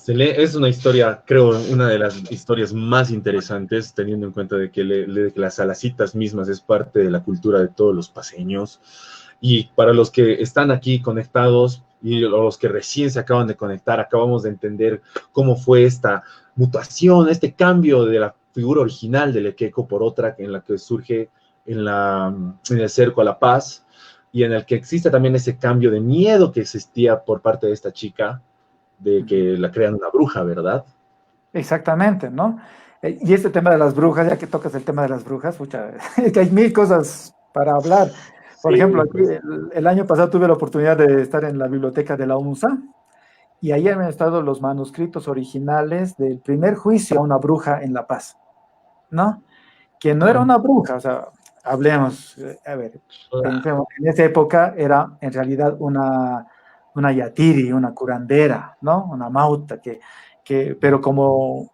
Es una historia, creo, una de las historias más interesantes, teniendo en cuenta de que las salacitas mismas es parte de la cultura de todos los paseños. Y para los que están aquí conectados y los que recién se acaban de conectar, acabamos de entender cómo fue esta mutación, este cambio de la figura original del Equeco por otra en la que surge en el cerco a la paz, y en el que existe también ese cambio de miedo que existía por parte de esta chica, de que la crean una bruja, ¿verdad? Exactamente, ¿no? Y este tema de las brujas, ya que tocas el tema de las brujas, pucha, es que hay mil cosas para hablar. Por ejemplo, Sí, aquí, pues. el año pasado tuve la oportunidad de estar en la biblioteca de la UNSA y ahí han estado los manuscritos originales del primer juicio a una bruja en La Paz, ¿no? Que no era una bruja, o sea, hablemos, a ver, pensemos, en esa época era en realidad una yatiri, una curandera, ¿no? Una mauta, pero como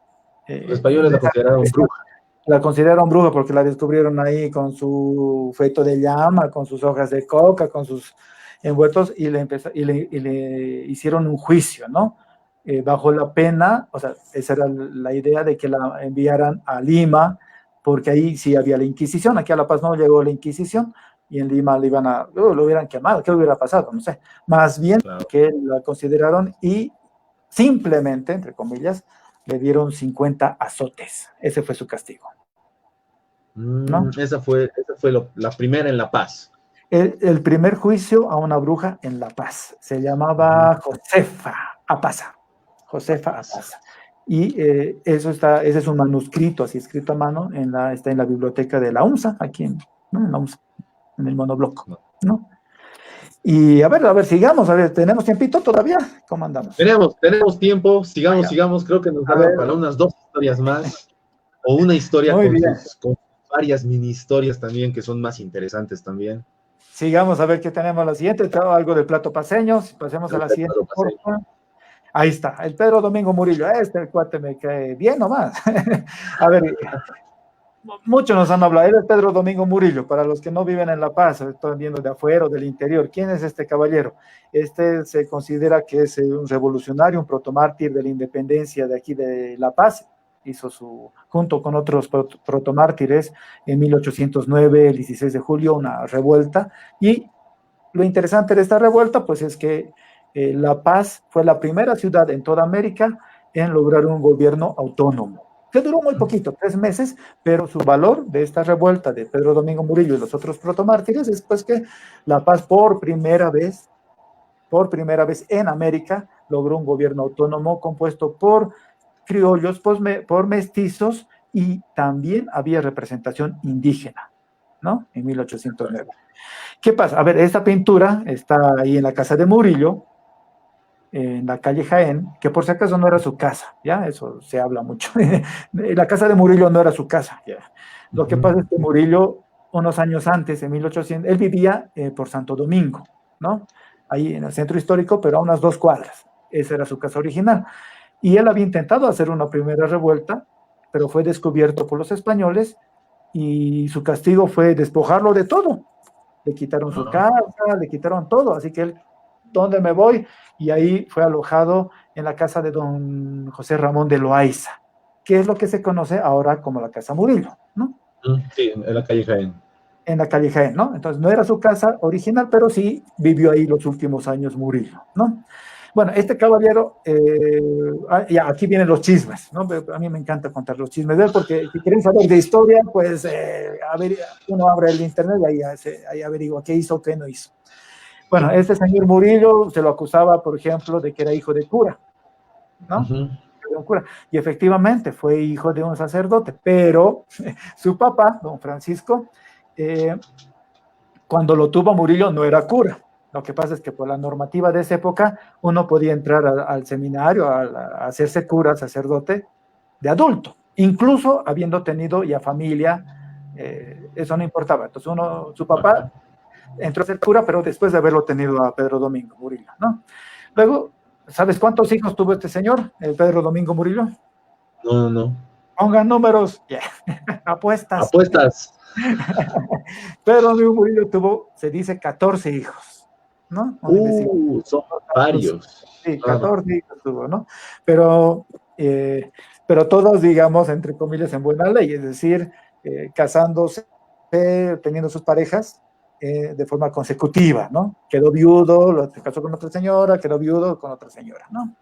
Los españoles la consideraron bruja. la consideraron bruja porque la descubrieron ahí con su feto de llama, con sus hojas de coca, con sus envueltos y le hicieron un juicio, ¿no? Bajo la pena, o sea, esa era la idea de que la enviaran a Lima, porque ahí sí había la Inquisición, aquí a La Paz no llegó la Inquisición, y en Lima lo hubieran quemado, ¿qué hubiera pasado? No sé, más bien Claro. que la consideraron y simplemente, entre comillas, le dieron 50 azotes, ese fue su castigo, ¿no? Esa fue la primera en La Paz. El primer juicio a una bruja en La Paz se llamaba Josefa Apaza. Josefa Apaza. Y ese es un manuscrito así escrito a mano, está en la biblioteca de la UNSA, aquí ¿no? En la UNSA, en el monobloco, ¿no? Y a ver, sigamos, a ver, ¿tenemos tiempito todavía? ¿Cómo andamos? Tenemos tiempo, sigamos, creo que nos da para unas 2 historias más, o una historia con varias mini historias también que son más interesantes también. Sigamos a ver qué tenemos la siguiente, algo del plato paseño, pasemos a la siguiente. Ahí está, el Pedro Domingo Murillo, el cuate me cae bien nomás. A ver, muchos nos han hablado, él es Pedro Domingo Murillo, para los que no viven en La Paz, están viendo de afuera o del interior. ¿Quién es este caballero? Este se considera que es un revolucionario, un protomártir de la independencia de aquí de La Paz. Hizo junto con otros protomártires, en 1809, el 16 de julio, una revuelta. Y lo interesante de esta revuelta, pues es que La Paz fue la primera ciudad en toda América en lograr un gobierno autónomo, que duró muy poquito, 3 meses, pero su valor de esta revuelta de Pedro Domingo Murillo y los otros protomártires es pues que La Paz por primera vez en América logró un gobierno autónomo compuesto por criollos, por mestizos, y también había representación indígena, ¿no? En 1809. ¿Qué pasa? A ver, esta pintura está ahí en la casa de Murillo, en la calle Jaén, que por si acaso no era su casa, ¿ya? Eso se habla mucho. La casa de Murillo no era su casa, ¿ya? Lo que pasa es que Murillo, unos años antes, en 1800, él vivía por Santo Domingo, ¿no? Ahí en el centro histórico, pero a unas 2 cuadras. Esa era su casa original. Y él había intentado hacer una primera revuelta, pero fue descubierto por los españoles y su castigo fue despojarlo de todo. Le quitaron su casa, le quitaron todo, así que él, ¿dónde me voy? Y ahí fue alojado en la casa de don José Ramón de Loaiza, que es lo que se conoce ahora como la Casa Murillo, ¿no? Sí, en la calle Jaén. En la calle Jaén, ¿no? Entonces no era su casa original, pero sí vivió ahí los últimos años Murillo, ¿no? Bueno, este caballero, ya, aquí vienen los chismes, ¿no? A mí me encanta contar los chismes de él, porque si quieren saber de historia, pues uno abre el internet y ahí averigua qué hizo, qué no hizo. Bueno, este señor Murillo se lo acusaba, por ejemplo, de que era hijo de cura, ¿no? De un cura. Y efectivamente fue hijo de un sacerdote, pero su papá, don Francisco, cuando lo tuvo Murillo no era cura. Lo que pasa es que por la normativa de esa época uno podía entrar al seminario a hacerse cura, sacerdote, de adulto, incluso habiendo tenido ya familia, eso no importaba. Entonces su papá entró a ser cura, pero después de haberlo tenido a Pedro Domingo Murillo, ¿no? Luego, ¿sabes cuántos hijos tuvo este señor, el Pedro Domingo Murillo? No. Pongan números, yeah. Apuestas. Apuestas. Pedro Domingo Murillo tuvo, se dice, 14 hijos. ¿no? Una investigación. Son varios. Sí, No, no. 14 hijos tuvo, ¿no? Pero, eh, pero todos, digamos, entre comillas, en buena ley, es decir, casándose, teniendo sus parejas de forma consecutiva, ¿no? Quedó viudo, se casó con otra señora, quedó viudo con otra señora, ¿no?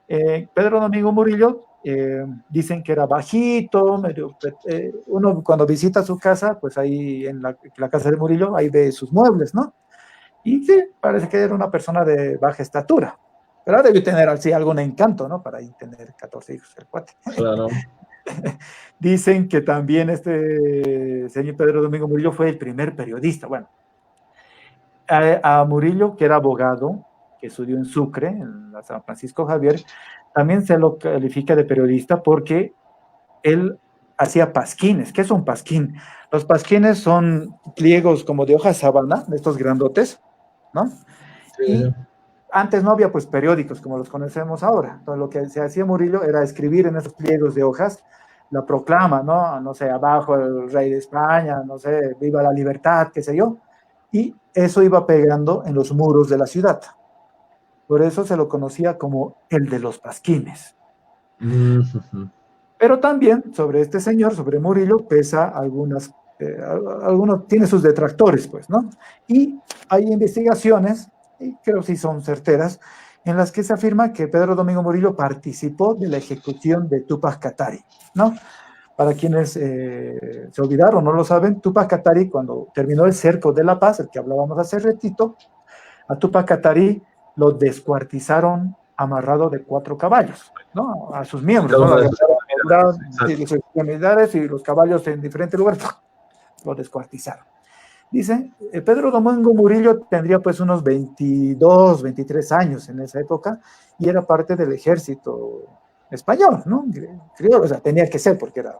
Pedro Domingo Murillo, dicen que era bajito, medio, uno cuando visita su casa, pues ahí en la casa de Murillo, ahí ve sus muebles, ¿no? Y sí, parece que era una persona de baja estatura, pero debió tener así algún encanto, ¿no? Para ahí tener 14 hijos, el cuate. Claro. Dicen que también este señor Pedro Domingo Murillo fue el primer periodista. Bueno, a Murillo, que era abogado, que estudió en Sucre, en la San Francisco Javier, también se lo califica de periodista porque él hacía pasquines. ¿Qué es un pasquín? Los pasquines son pliegos como de hojas sabana, de estos grandotes, ¿no? Sí. Y antes no había pues periódicos como los conocemos ahora. Entonces lo que se hacía Murillo era escribir en esos pliegos de hojas la proclama, ¿no? No sé, abajo el rey de España, no sé, viva la libertad, qué sé yo. Y eso iba pegando en los muros de la ciudad. Por eso se lo conocía como el de los pasquines. Pero también sobre este señor, sobre Murillo, pesa algunos, tiene sus detractores, pues, ¿no? Y hay investigaciones, y creo que sí son certeras, en las que se afirma que Pedro Domingo Murillo participó de la ejecución de Túpac Katari, ¿no? Para quienes se olvidaron, no lo saben, Túpac Katari, cuando terminó el cerco de La Paz, el que hablábamos hace ratito, a Túpac Katari lo descuartizaron amarrado de 4 caballos, ¿no? A sus miembros, Cada ¿no? una Lo de sus agarraron, actividades. sus extremidades y los caballos en diferentes lugares, lo descuartizaron. Dice, Pedro Domingo Murillo tendría pues unos 22, 23 años en esa época y era parte del ejército español, ¿no? Creo, o sea, tenía que ser porque era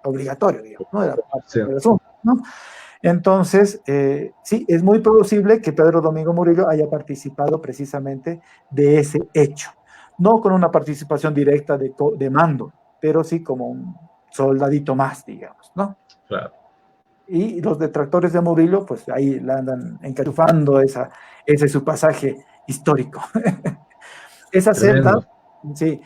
obligatorio, digamos, ¿no? Era parte Sí. del asunto, ¿no? Entonces, sí, es muy plausible que Pedro Domingo Murillo haya participado precisamente de ese hecho. No con una participación directa de mando, pero sí como un soldadito más, digamos, ¿no? Claro. Y los detractores de Murillo, pues ahí la andan encachufando ese es su pasaje histórico. Esa celda, Tremendo. sí,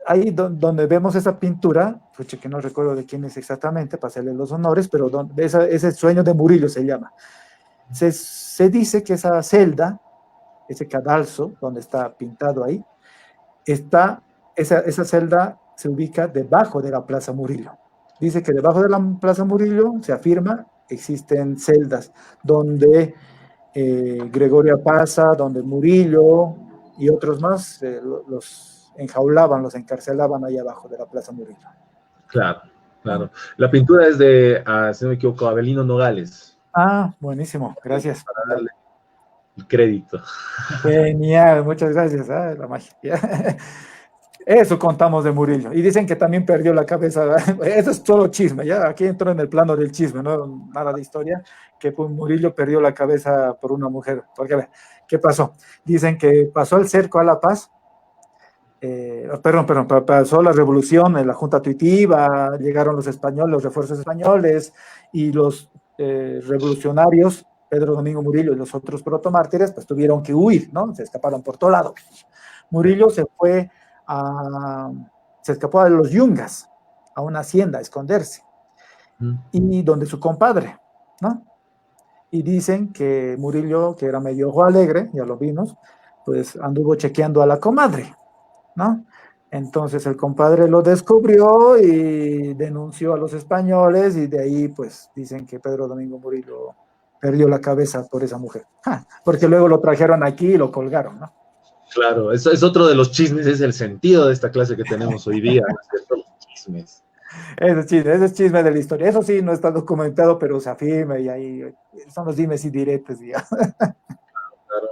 ahí donde vemos esa pintura, pues que no recuerdo de quién es exactamente, para hacerle los honores, pero ese sueño de Murillo se llama. Se dice que esa celda, ese cadalso, donde está pintado ahí, esa celda se ubica debajo de la Plaza Murillo. Dice que debajo de la Plaza Murillo, se afirma, existen celdas donde Gregoria Pasa, donde Murillo y otros más los enjaulaban, los encarcelaban ahí abajo de la Plaza Murillo. Claro, Ah, claro. La pintura es de, si no me equivoco, Avelino Nogales. buenísimo, gracias. Para darle el crédito. Genial, muchas gracias. La magia. Eso contamos de Murillo. Y dicen que también perdió la cabeza. Eso es todo chisme, ya aquí entro en el plano del chisme, no nada de historia, que pues, Murillo perdió la cabeza por una mujer. Porque, a ver, ¿qué pasó? Dicen que pasó el cerco a La Paz, perdón, pasó la revolución en la Junta Tuitiva, llegaron los españoles, los refuerzos españoles y los revolucionarios, Pedro Domingo Murillo y los otros protomártires, pues tuvieron que huir, ¿no? Se escaparon por todo lado. Murillo se escapó a los Yungas, a una hacienda, a esconderse, y donde su compadre, ¿no? Y dicen que Murillo, que era medio ojo alegre, ya lo vimos, pues anduvo chequeando a la comadre, ¿no? Entonces el compadre lo descubrió y denunció a los españoles y de ahí pues dicen que Pedro Domingo Murillo perdió la cabeza por esa mujer, porque luego lo trajeron aquí y lo colgaron, ¿no? Claro, eso es otro de los chismes, es el sentido de esta clase que tenemos hoy día, ¿no es cierto? Los chismes. Ese es chisme de la historia. Eso sí, no está documentado, pero se afirma y ahí son los dimes y diretes, digamos. Claro.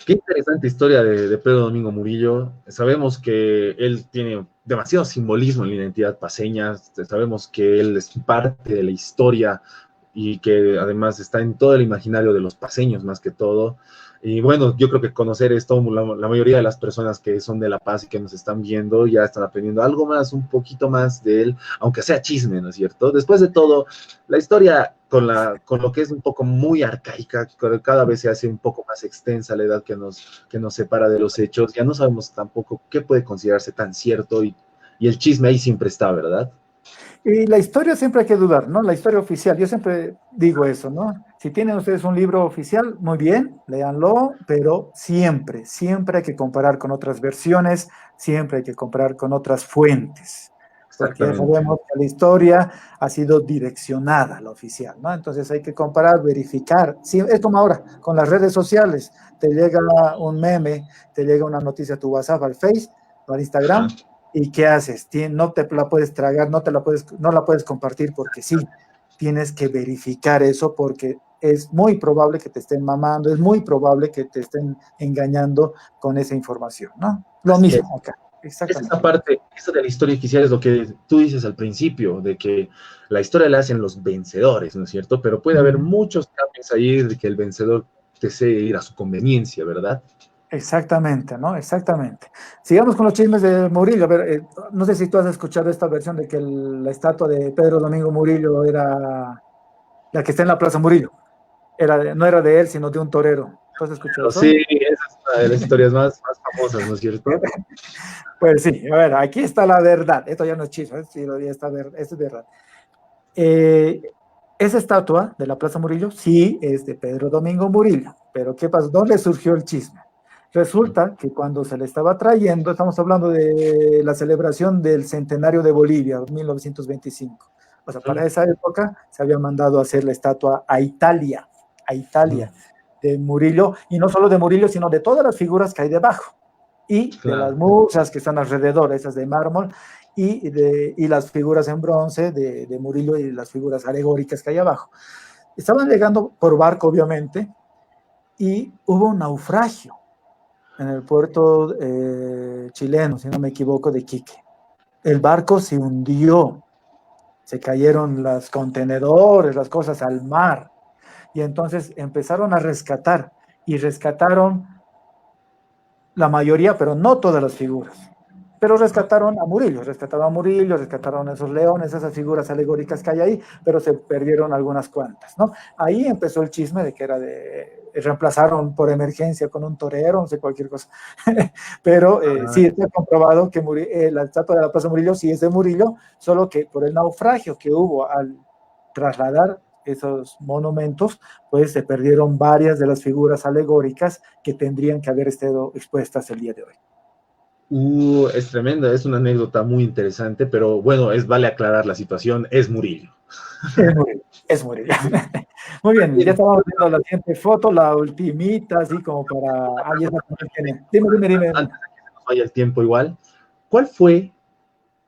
Qué interesante historia de Pedro Domingo Murillo. Sabemos que él tiene demasiado simbolismo en la identidad paceña. Sabemos que él es parte de la historia y que además está en todo el imaginario de los paceños más que todo. Y bueno, yo creo que conocer esto, la mayoría de las personas que son de La Paz y que nos están viendo ya están aprendiendo algo más, un poquito más de él, aunque sea chisme, ¿no es cierto? Después de todo, la historia con lo que es un poco muy arcaica, cada vez se hace un poco más extensa la edad que nos separa de los hechos, ya no sabemos tampoco qué puede considerarse tan cierto y el chisme ahí siempre está, ¿verdad? Y la historia siempre hay que dudar, ¿no? La historia oficial, yo siempre digo eso, ¿no? Si tienen ustedes un libro oficial, muy bien, léanlo, pero siempre, siempre hay que comparar con otras versiones, siempre hay que comparar con otras fuentes, porque ya Exactamente. sabemos que la historia ha sido direccionada, la oficial, ¿no? Entonces hay que comparar, verificar. Sí, es como ahora, con las redes sociales, te llega un meme, te llega una noticia a tu WhatsApp, al Face, al Ajá. Instagram. ¿Y qué haces? No te la puedes tragar, no la puedes compartir porque sí, tienes que verificar eso porque es muy probable que te estén mamando, es muy probable que te estén engañando con esa información, ¿no? Lo Así es. mismo acá, Es exactamente. esa parte, eso de la historia oficial es lo que tú dices al principio, de que la historia la hacen los vencedores, ¿no es cierto? Pero puede haber muchos cambios ahí de que el vencedor desee ir a su conveniencia, ¿verdad? Exactamente, ¿no? Exactamente. Sigamos con los chismes de Murillo. A ver, no sé si tú has escuchado esta versión de que la estatua de Pedro Domingo Murillo era la que está en la Plaza Murillo. No era de él, sino de un torero. ¿Tú has escuchado Pero sí, eso? esa es una de las historias más famosas, ¿no es cierto? Pues sí, a ver, aquí está la verdad. Esto ya no es chisme, sí, ya está, esto es verdad. Eh, Esa estatua de la Plaza Murillo sí es de Pedro Domingo Murillo, pero ¿qué pasó? ¿Dónde surgió el chisme? Resulta que cuando se le estaba trayendo, estamos hablando de la celebración del centenario de Bolivia, 1925. O sea, para esa época se había mandado a hacer la estatua a Italia, de Murillo, y no solo de Murillo, sino de todas las figuras que hay debajo, y de las Claro. musas que están alrededor, esas de mármol, y las figuras en bronce de Murillo y las figuras alegóricas que hay abajo. Estaban llegando por barco, obviamente, y hubo un naufragio en el puerto chileno, si no me equivoco, de Quique. El barco se hundió, se cayeron los contenedores, las cosas al mar, y entonces empezaron a rescatar, y rescataron la mayoría, pero no todas las figuras. Pero rescataron esos leones, esas figuras alegóricas que hay ahí, pero se perdieron algunas cuantas, ¿no? Ahí empezó el chisme de que reemplazaron por emergencia con un torero, no sé, cualquier cosa. Pero sí está comprobado que la estatua de la Plaza Murillo sí es de Murillo, solo que por el naufragio que hubo al trasladar esos monumentos, pues se perdieron varias de las figuras alegóricas que tendrían que haber estado expuestas el día de hoy. Es tremenda, es una anécdota muy interesante, pero bueno, vale aclarar la situación, es Murillo. Es Murillo, es Murillo. Muy bien, ya Bien, estamos viendo la siguiente foto, la ultimita, así como para... Ahí es la que tiene. Dime. antes de que se nos vaya el tiempo igual, ¿cuál fue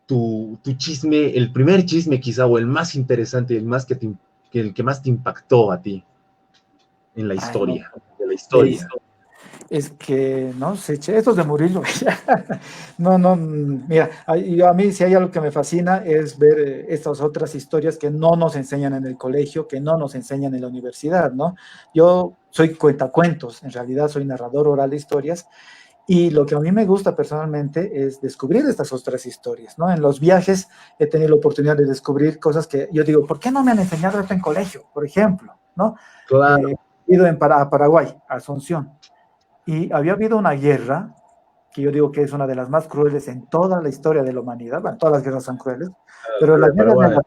tu chisme, el primer chisme quizá, o el más interesante, el que más te impactó a ti en la Ay, no, historia, de la es, historia? es que, no sé, che, estos de Murillo. No, no, mira, a mí si hay algo que me fascina es ver estas otras historias que no nos enseñan en el colegio, que no nos enseñan en la universidad, ¿no? Yo soy cuentacuentos, en realidad soy narrador oral de historias. Y lo que a mí me gusta personalmente es descubrir estas otras historias, ¿no? En los viajes he tenido la oportunidad de descubrir cosas que yo digo, ¿por qué no me han enseñado esto en colegio? Por ejemplo, ¿no? Claro, He ido a Paraguay, a Asunción, y había habido una guerra que yo digo que es una de las más crueles en toda la historia de la humanidad. Bueno, todas las guerras son crueles, la pero guerra de Paraguay.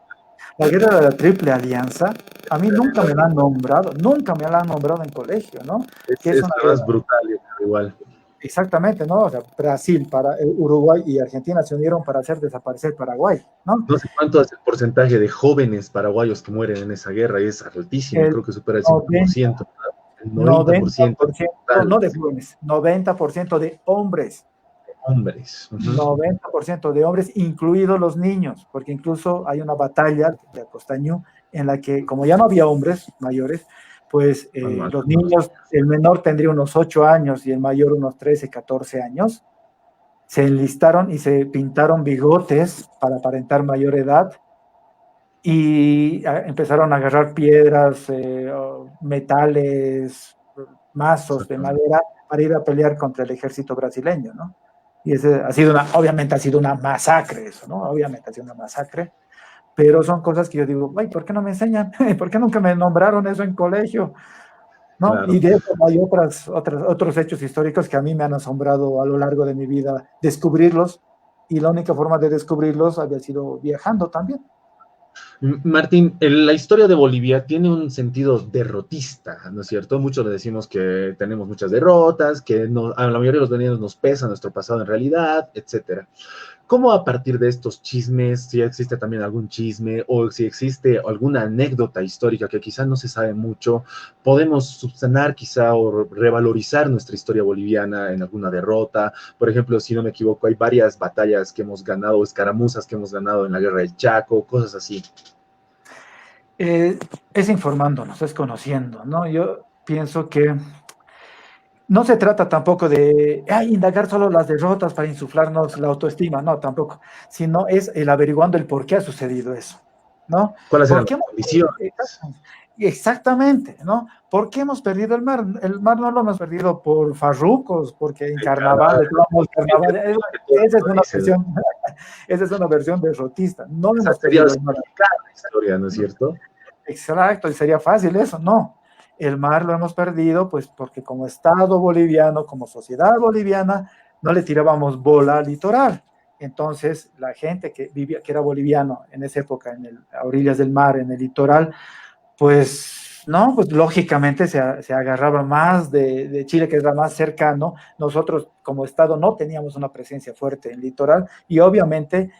la guerra de la Triple Alianza, a mí nunca me la han nombrado en colegio, ¿no? Que es Es una la guerra. más brutal, yo creo, igual. Exactamente, ¿no? O sea, Brasil, Uruguay y Argentina se unieron para hacer desaparecer Paraguay, ¿no? No sé cuánto es el porcentaje de jóvenes paraguayos que mueren en esa guerra, y es altísimo, El creo que supera el 90, 50%, el 90% 90% total, no de jóvenes, 90% de hombres, hombres. 90% de hombres, incluidos los niños, porque incluso hay una batalla de Acostañú en la que, como ya no había hombres mayores, pues Van los matando a los niños, niños. el menor tendría unos 8 años y el mayor unos 13, 14 años, se enlistaron y se pintaron bigotes para aparentar mayor edad y empezaron a agarrar piedras, metales, mazos de madera para ir a pelear contra el ejército brasileño, ¿no? Y ese ha sido obviamente ha sido una masacre eso, ¿no? Obviamente ha sido una masacre, pero son cosas que yo digo, ay, ¿por qué no me enseñan? ¿Por qué nunca me nombraron eso en colegio? ¿No? Claro. Y de eso hay otros hechos históricos que a mí me han asombrado a lo largo de mi vida descubrirlos, y la única forma de descubrirlos había sido viajando también. Martín, la historia de Bolivia tiene un sentido derrotista, ¿no es cierto? Muchos le decimos que tenemos muchas derrotas, que no, a la mayoría de los bolivianos nos pesa nuestro pasado en realidad, etcétera. ¿Cómo a partir de estos chismes, si existe también algún chisme o si existe alguna anécdota histórica que quizá no se sabe mucho, podemos subsanar quizá o revalorizar nuestra historia boliviana en alguna derrota? Por ejemplo, si no me equivoco, hay varias batallas que hemos ganado, escaramuzas que hemos ganado en la Guerra del Chaco, cosas así. Es informándonos, es conociendo, ¿no? Yo pienso que no se trata tampoco de indagar solo las derrotas para insuflarnos la autoestima, no, tampoco, sino es el averiguando el por qué ha sucedido eso, ¿no? ¿Cuáles eran ¿Por las qué condiciones? exactamente, ¿no? ¿Por qué hemos perdido el mar? El mar no lo hemos perdido por farrucos, porque en carnaval, esa es una versión, esa es una versión derrotista. No Esa hemos sería perdido el mar. la historia, ¿no es cierto? Exacto, y sería fácil eso, no. El mar lo hemos perdido, pues porque como Estado boliviano, como sociedad boliviana, no le tirábamos bola al litoral. Entonces, la gente que vivía, que era boliviano en esa época, a orillas del mar, en el litoral, pues no, pues lógicamente se agarraba más de Chile, que es la más cercano. Nosotros como Estado no teníamos una presencia fuerte en el litoral y obviamente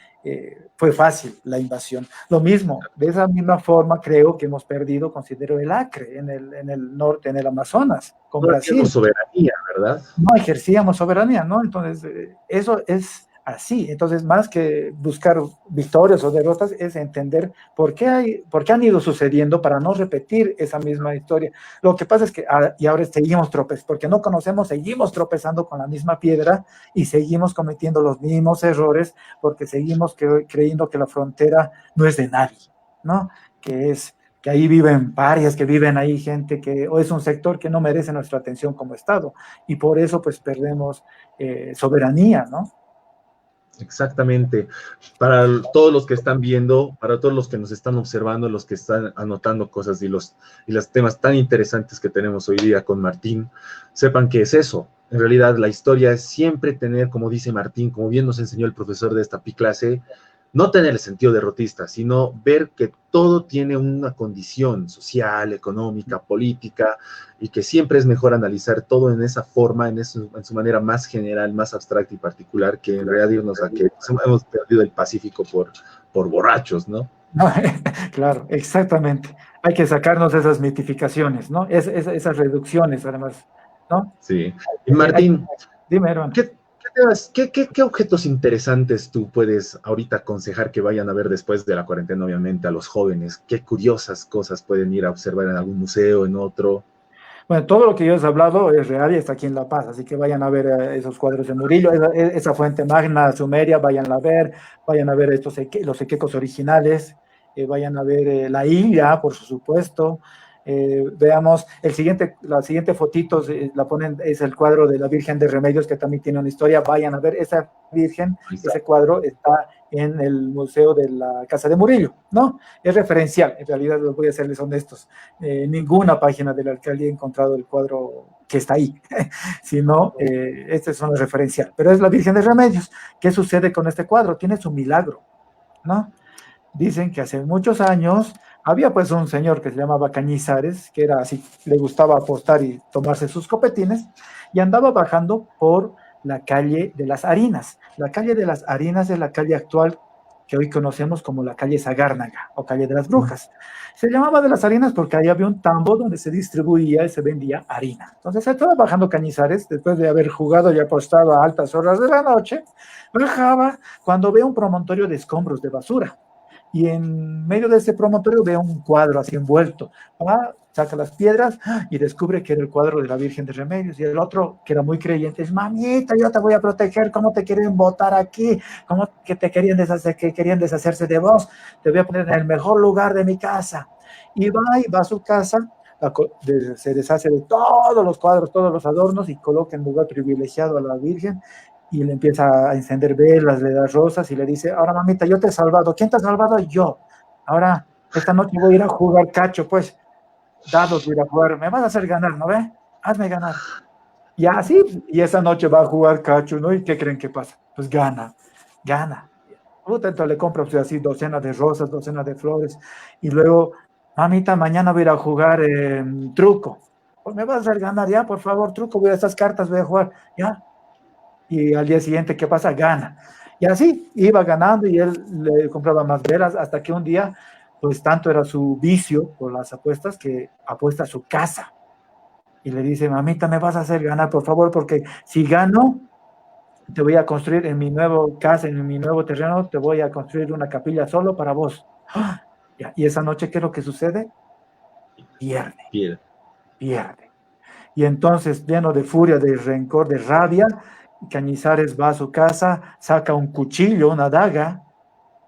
fue fácil la invasión. Lo mismo, de esa misma forma creo que hemos perdido, considero, el Acre en el norte, en el Amazonas, con No tenemos Brasil. soberanía, ¿verdad? No ejercíamos soberanía, ¿no? Entonces, eso es así. Entonces, más que buscar victorias o derrotas, es entender por qué han ido sucediendo para no repetir esa misma historia. Lo que pasa es que, y ahora seguimos tropezando, porque no conocemos, seguimos tropezando con la misma piedra y seguimos cometiendo los mismos errores porque seguimos creyendo que la frontera no es de nadie, ¿no? Que ahí viven parias, que viven ahí gente o es un sector que no merece nuestra atención como Estado, y por eso pues perdemos soberanía, ¿no? Exactamente. Para todos los que están viendo, para todos los que nos están observando, los que están anotando cosas y los temas tan interesantes que tenemos hoy día con Martín, sepan que es eso. En realidad, la historia es siempre tener, como dice Martín, como bien nos enseñó el profesor de esta clase, no tener el sentido derrotista, sino ver que todo tiene una condición social, económica, política, y que siempre es mejor analizar todo en esa forma, en su manera más general, más abstracta y particular, que en realidad irnos a que hemos perdido el Pacífico por borrachos, ¿no? No, claro, exactamente. Hay que sacarnos esas mitificaciones, ¿no? Esas reducciones, además, ¿no? Sí. Y Martín, Dime, hermano. ¿qué objetos interesantes tú puedes ahorita aconsejar que vayan a ver después de la cuarentena, obviamente, a los jóvenes? ¿Qué curiosas cosas pueden ir a observar en algún museo, en otro? Bueno, todo lo que yo he hablado es real y está aquí en La Paz, así que vayan a ver esos cuadros de Murillo, esa fuente magna sumeria, vayan a ver los equecos originales, vayan a ver la India, por supuesto. Veamos, la siguiente fotito la ponen, es el cuadro de la Virgen de Remedios, que también tiene una historia. Vayan a ver esa Virgen, ese cuadro está en el Museo de la Casa de Murillo, ¿no? Es referencial, en realidad los voy a serles honestos. Ninguna página de la alcaldía ha encontrado el cuadro que está ahí, sino este es una referencial. Pero es la Virgen de Remedios. ¿Qué sucede con este cuadro? Tiene su milagro, ¿no? Dicen que hace muchos años había pues un señor que se llamaba Cañizares, que era así, le gustaba apostar y tomarse sus copetines, y andaba bajando por la calle de las Harinas. La calle de las Harinas es la calle actual que hoy conocemos como la calle Sagárnaga o calle de las Brujas. Se llamaba de las Harinas porque ahí había un tambo donde se distribuía y se vendía harina. Entonces estaba bajando Cañizares, después de haber jugado y apostado a altas horas de la noche, bajaba cuando ve un promontorio de escombros de basura y en medio de ese promontorio ve un cuadro así envuelto. Saca las piedras y descubre que era el cuadro de la Virgen de Remedios. Y el otro, que era muy creyente, es: mamita, yo te voy a proteger, ¿cómo te quieren botar aquí? ¿Cómo que te querían deshacerse de vos? Te voy a poner en el mejor lugar de mi casa. Y va a su casa, se deshace de todos los cuadros, todos los adornos y coloca en lugar privilegiado a la Virgen y le empieza a encender velas, le da rosas y le dice, ahora mamita, yo te he salvado. ¿Quién te ha salvado? Yo. Ahora, esta noche voy a ir a jugar cacho, pues, dados voy a ir a jugar. Me vas a hacer ganar, ¿no ve? Hazme ganar. Y así, y esa noche va a jugar cacho, ¿no? ¿Y qué creen que pasa? Pues gana. Entonces le compra pues, así docenas de rosas, docenas de flores, y luego, mamita, mañana voy a ir a jugar truco. Pues me vas a hacer ganar, ya, por favor, truco, voy a estas cartas, voy a jugar, ya. Y al día siguiente, ¿qué pasa? Gana. Y así iba ganando y él le compraba más velas hasta que un día, pues tanto era su vicio por las apuestas que apuesta a su casa. Y le dice, mamita, me vas a hacer ganar, por favor, porque si gano, te voy a construir en mi nuevo casa, en mi nuevo terreno, te voy a construir una capilla solo para vos. ¡Ah! Y esa noche, ¿qué es lo que sucede? Pierde. Y entonces, lleno de furia, de rencor, de rabia, Cañizares va a su casa, saca un cuchillo, una daga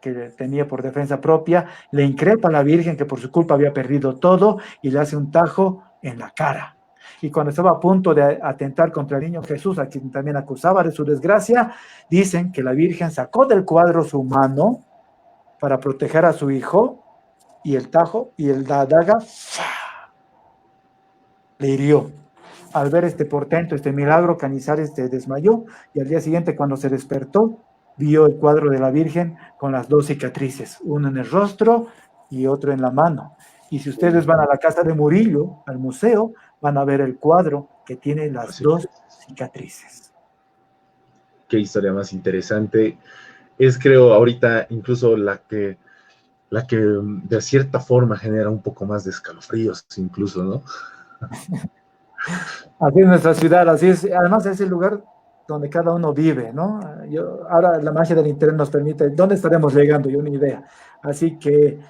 que tenía por defensa propia, le increpa a la Virgen que por su culpa había perdido todo y le hace un tajo en la cara. Y cuando estaba a punto de atentar contra el niño Jesús, a quien también acusaba de su desgracia, dicen que la Virgen sacó del cuadro su mano para proteger a su hijo y el tajo y la daga le hirió. Al ver este portento, este milagro, Cañizares se desmayó y al día siguiente, cuando se despertó, vio el cuadro de la Virgen con las dos cicatrices, uno en el rostro y otro en la mano. Y si ustedes van a la casa de Murillo, al museo, van a ver el cuadro que tiene las dos cicatrices. Qué historia más interesante. Es, creo, ahorita incluso la que de cierta forma genera un poco más de escalofríos, incluso, ¿no? Así es nuestra ciudad, así es. Además es el lugar donde cada uno vive, ¿no? Ahora la magia del internet nos permite, ¿dónde estaremos llegando? Yo ni idea. Así que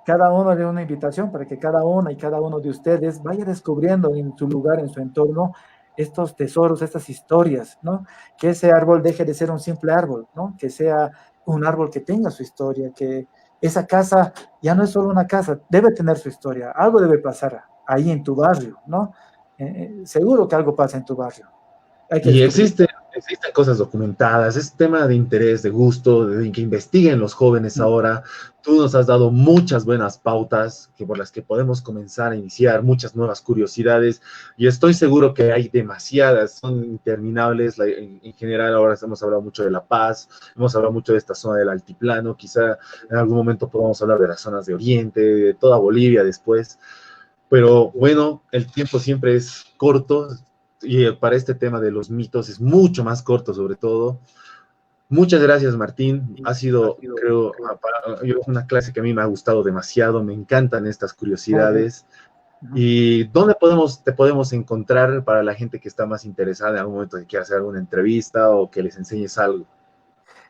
cada uno le da una invitación para que cada una y cada uno de ustedes vaya descubriendo en su lugar, en su entorno, estos tesoros, estas historias, ¿no? Que ese árbol deje de ser un simple árbol, ¿no? Que sea un árbol que tenga su historia, que esa casa ya no es solo una casa, debe tener su historia, algo debe pasar ahí en tu barrio, ¿no? Seguro que algo pasa en tu barrio. Y existen cosas documentadas, es tema de interés, de gusto, de que investiguen los jóvenes ahora. Tú nos has dado muchas buenas pautas por las que podemos comenzar a iniciar, muchas nuevas curiosidades, y estoy seguro que hay demasiadas, son interminables. En general ahora hemos hablado mucho de La Paz, hemos hablado mucho de esta zona del altiplano, quizá en algún momento podamos hablar de las zonas de Oriente, de toda Bolivia después, pero bueno, el tiempo siempre es corto. Y para este tema de los mitos es mucho más corto, sobre todo. Muchas gracias, Martín. Ha sido, creo, una clase que a mí me ha gustado demasiado. Me encantan estas curiosidades. ¿Y dónde te podemos encontrar para la gente que está más interesada en algún momento que quiera hacer alguna entrevista o que les enseñes algo?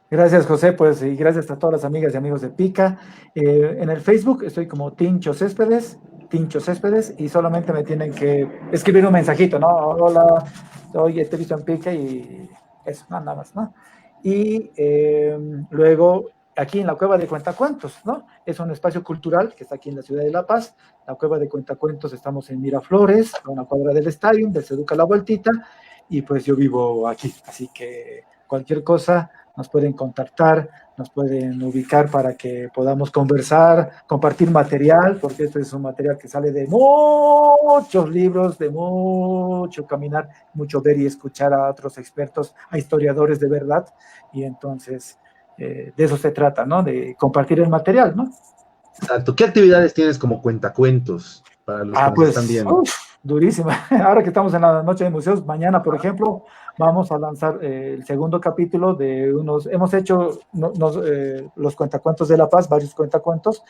Gracias, José, pues, y gracias a todas las amigas y amigos de Pica. En el Facebook estoy como Tincho Céspedes, y solamente me tienen que escribir un mensajito, ¿no? Hola, oye, te he visto en Pica y eso, nada más, ¿no? Y luego, aquí en la Cueva de Cuentacuentos, ¿no? Es un espacio cultural que está aquí en la ciudad de La Paz. La Cueva de Cuentacuentos, estamos en Miraflores, a una cuadra del estadio, de Seduca La Vueltita, y pues yo vivo aquí, así que cualquier cosa nos pueden contactar, nos pueden ubicar para que podamos conversar, compartir material, porque este es un material que sale de muchos libros, de mucho caminar, mucho ver y escuchar a otros expertos, a historiadores de verdad, y entonces de eso se trata, ¿no? De compartir el material, ¿no? Exacto. ¿Qué actividades tienes como cuentacuentos para los que nos están viendo? Durísima. Ahora que estamos en la noche de museos, mañana, por ejemplo, vamos a lanzar el segundo capítulo de hemos hecho los cuentacuentos de La Paz, varios cuentacuentos,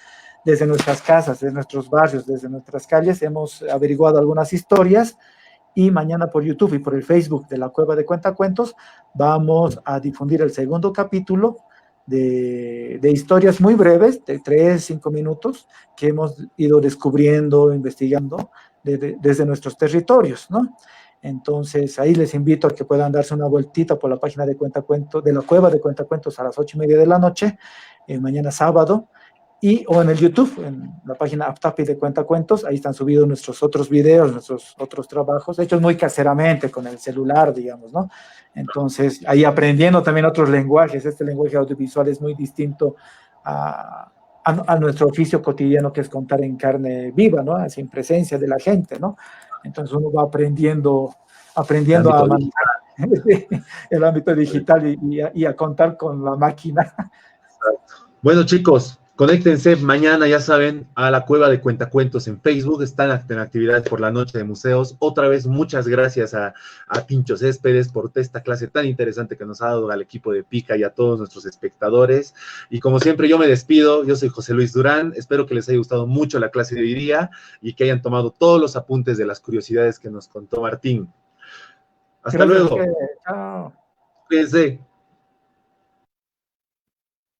desde nuestras casas, desde nuestros barrios, desde nuestras calles, hemos averiguado algunas historias y mañana por YouTube y por el Facebook de la Cueva de Cuentacuentos vamos a difundir el segundo capítulo de historias muy breves, de 3, 5 minutos, que hemos ido descubriendo, investigando, desde nuestros territorios, ¿no? Entonces, ahí les invito a que puedan darse una vueltita por la página de Cuentacuentos, de la Cueva de Cuentacuentos a las 8:30 de la noche, mañana sábado, o en el YouTube, en la página Aptapi de Cuentacuentos, ahí están subidos nuestros otros videos, nuestros otros trabajos, hechos muy caseramente con el celular, digamos, ¿no? Entonces, ahí aprendiendo también otros lenguajes. Este lenguaje audiovisual es muy distinto a nuestro oficio cotidiano, que es contar en carne viva, ¿no? Sin presencia de la gente, ¿no? Entonces uno va aprendiendo a manejar el ámbito digital y a contar con la máquina. Bueno, chicos, conéctense mañana, ya saben, a la Cueva de Cuentacuentos en Facebook. Están en actividades por la noche de museos. Otra vez, muchas gracias a Tincho Céspedes por esta clase tan interesante que nos ha dado al equipo de Pica y a todos nuestros espectadores. Y como siempre, yo me despido. Yo soy José Luis Durán. Espero que les haya gustado mucho la clase de hoy día y que hayan tomado todos los apuntes de las curiosidades que nos contó Martín. Hasta luego. Chao. Cuídense.